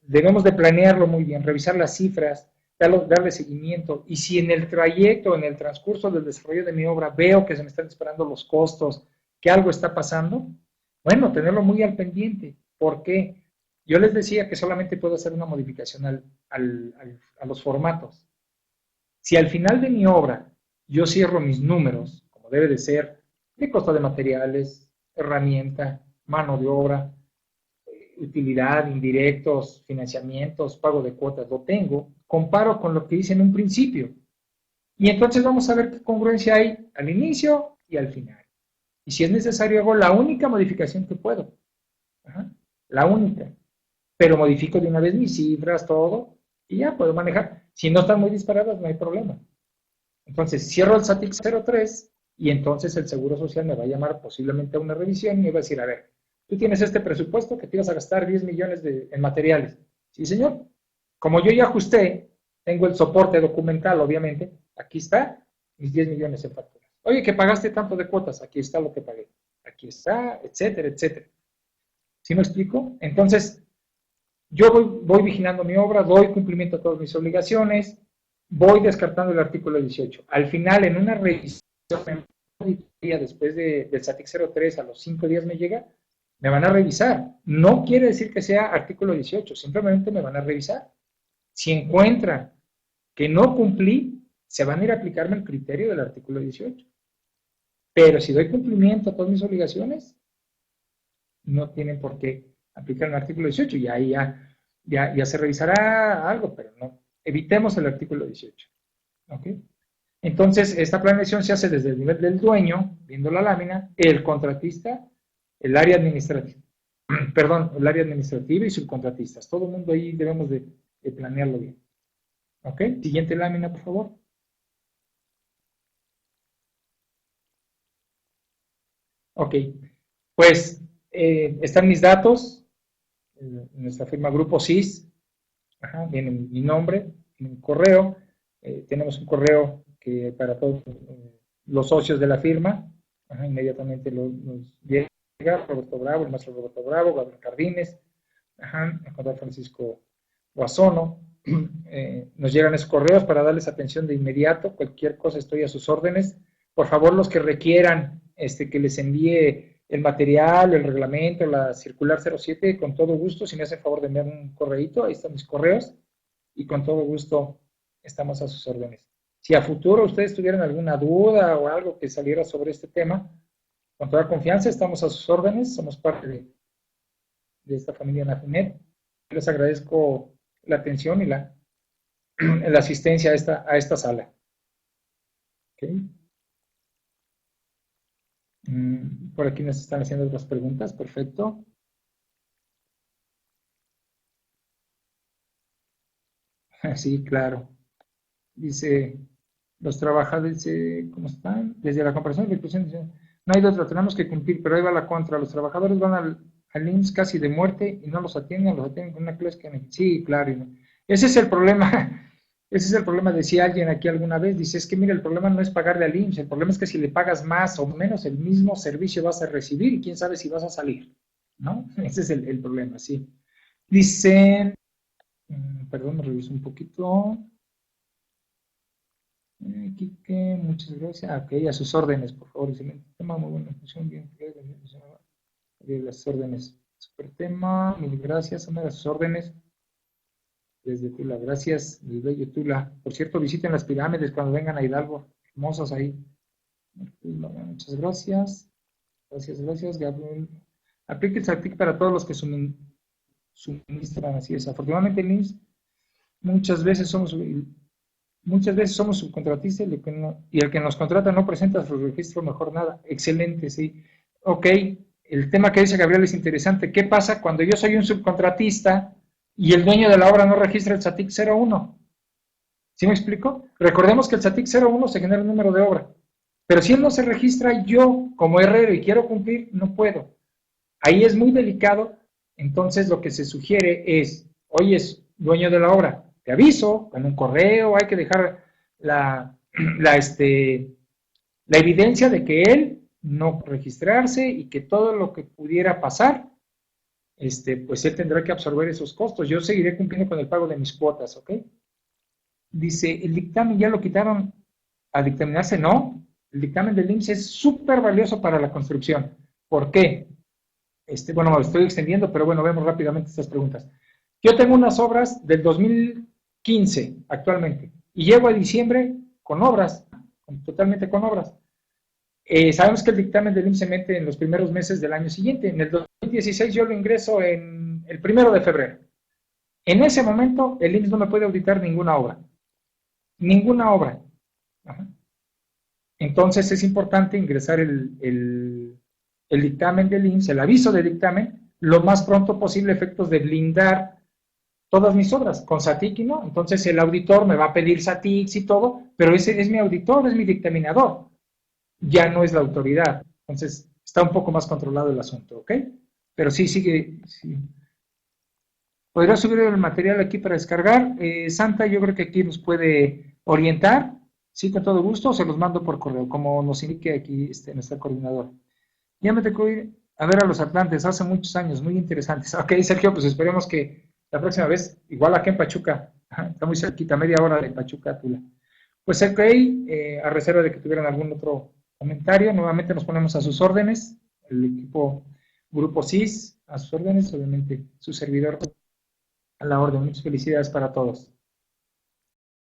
debemos de planearlo muy bien, revisar las cifras, darle seguimiento, y si en el trayecto, en el transcurso del desarrollo de mi obra veo que se me están disparando los costos, que algo está pasando, bueno, tenerlo muy al pendiente. ¿Por qué? Yo les decía que solamente puedo hacer una modificación a los formatos. Si al final de mi obra yo cierro mis números, como debe de ser, de costo de materiales, herramienta, mano de obra, utilidad, indirectos, financiamientos, pago de cuotas, lo tengo, comparo con lo que hice en un principio. Y entonces vamos a ver qué congruencia hay al inicio y al final. Y si es necesario, hago la única modificación que puedo. La única. Pero modifico de una vez mis cifras, todo, y ya puedo manejar. Si no están muy disparadas, no hay problema. Entonces, cierro el SATIC 03 y entonces el Seguro Social me va a llamar posiblemente a una revisión y me va a decir, a ver, tú tienes este presupuesto que te ibas a gastar 10 millones en materiales. Sí, señor. Como yo ya ajusté, tengo el soporte documental, obviamente, aquí está, mis 10 millones en facturas. Oye, que pagaste tanto de cuotas, aquí está lo que pagué. Aquí está, etcétera, etcétera. ¿Sí me explico? Entonces, yo voy vigilando mi obra, doy cumplimiento a todas mis obligaciones, voy descartando el artículo 18. Al final, en una revisión, después del SATIC 03, a los 5 días me llega, me van a revisar. No quiere decir que sea artículo 18, simplemente me van a revisar. Si encuentran que no cumplí, se van a ir a aplicarme el criterio del artículo 18. Pero si doy cumplimiento a todas mis obligaciones, no tienen por qué aplicar el artículo 18, y ahí ya se revisará algo, pero no. Evitemos el artículo 18. ¿Ok? Entonces, esta planeación se hace desde el nivel del dueño, viendo la lámina, el contratista, el área administrativa, perdón, el área administrativa y subcontratistas. Todo el mundo ahí debemos de planearlo bien. ¿Ok? Siguiente lámina, por favor. Ok, pues están mis datos, en nuestra firma Grupo CIS, viene mi nombre, mi correo, tenemos un correo que para todos los socios de la firma, inmediatamente nos llega Roberto Bravo, el maestro Roberto Bravo, Gabriel Jardines, el contador Francisco Guasono, nos llegan esos correos para darles atención de inmediato, cualquier cosa estoy a sus órdenes. Por favor, los que requieran que les envíe el material, el reglamento, la circular 07, con todo gusto, si me hacen favor de enviar un correíto, ahí están mis correos, y con todo gusto estamos a sus órdenes. Si a futuro ustedes tuvieran alguna duda o algo que saliera sobre este tema, con toda confianza estamos a sus órdenes, somos parte de esta familia Nafinet. Les agradezco la atención y la asistencia a esta sala. Okay. Por aquí nos están haciendo otras preguntas, perfecto. Sí, claro. Dice, los trabajadores, ¿cómo están? Desde la comparación de inclusión, no hay otra, tenemos que cumplir, pero ahí va la contra. Los trabajadores van al IMSS casi de muerte y no los atienden con una clásica. Sí, claro. Ese es el problema. Ese es el problema, decía alguien aquí alguna vez, dice, es que mira, el problema no es pagarle al IMSS, el problema es que si le pagas más o menos, el mismo servicio vas a recibir y quién sabe si vas a salir, ¿no? Ese es el problema, sí. Dice, perdón, me reviso un poquito. Quique, muchas gracias. Ok, a sus órdenes, por favor. Excelente tema, muy buena función, bien. Las órdenes, super tema, mil gracias, a sus órdenes. Desde Tula, gracias, el bello Tula. Por cierto, visiten las pirámides cuando vengan a Hidalgo, hermosas ahí. Muchas gracias. Gracias, Gabriel. Aplique el SATIC para todos los que suministran, así es. Afortunadamente, el IMSS, muchas veces somos subcontratistas y el que nos contrata no presenta su registro, mejor nada. Excelente, sí. Ok, el tema que dice Gabriel es interesante. ¿Qué pasa cuando yo soy un subcontratista y el dueño de la obra no registra el SATIC 01? ¿Sí me explico? Recordemos que el SATIC 01 se genera el número de obra, pero si él no se registra, yo como herrero y quiero cumplir, no puedo. Ahí es muy delicado, entonces lo que se sugiere es, oye, es dueño de la obra, te aviso, con un correo, hay que dejar la evidencia de que él no registrarse y que todo lo que pudiera pasar, pues él tendrá que absorber esos costos. Yo seguiré cumpliendo con el pago de mis cuotas, ¿ok? Dice, el dictamen ya lo quitaron a dictaminarse, no. El dictamen del IMSS es súper valioso para la construcción. ¿Por qué? Bueno, me estoy extendiendo, pero bueno, vemos rápidamente estas preguntas. Yo tengo unas obras del 2015 actualmente y llego a diciembre con obras, totalmente con obras. Sabemos que el dictamen del IMSS se mete en los primeros meses del año siguiente. En el 2016 yo lo ingreso en el 1 de febrero. En ese momento el IMSS no me puede auditar ninguna obra. Ninguna obra. Ajá. Entonces es importante ingresar el dictamen del IMSS, el aviso de dictamen, lo más pronto posible, efectos de blindar todas mis obras, con SATIC y no. Entonces el auditor me va a pedir SATICs y todo, pero ese es mi auditor, es mi dictaminador. Ya no es la autoridad. Entonces está un poco más controlado el asunto, ¿ok? Pero sí, sigue. Sí. ¿Podría subir el material aquí para descargar? Santa, yo creo que aquí nos puede orientar. Sí, con todo gusto, se los mando por correo, como nos indique aquí nuestra coordinadora. Ya me tocó ir a ver a los Atlantes hace muchos años, muy interesantes. Ok, Sergio, pues esperemos que la próxima vez, igual aquí en Pachuca, está muy cerquita, media hora de Pachuca a Tula. Pues ok, a reserva de que tuvieran algún otro comentario, nuevamente nos ponemos a sus órdenes, el equipo Grupo CIS, a sus órdenes, obviamente su servidor a la orden. Muchas felicidades para todos.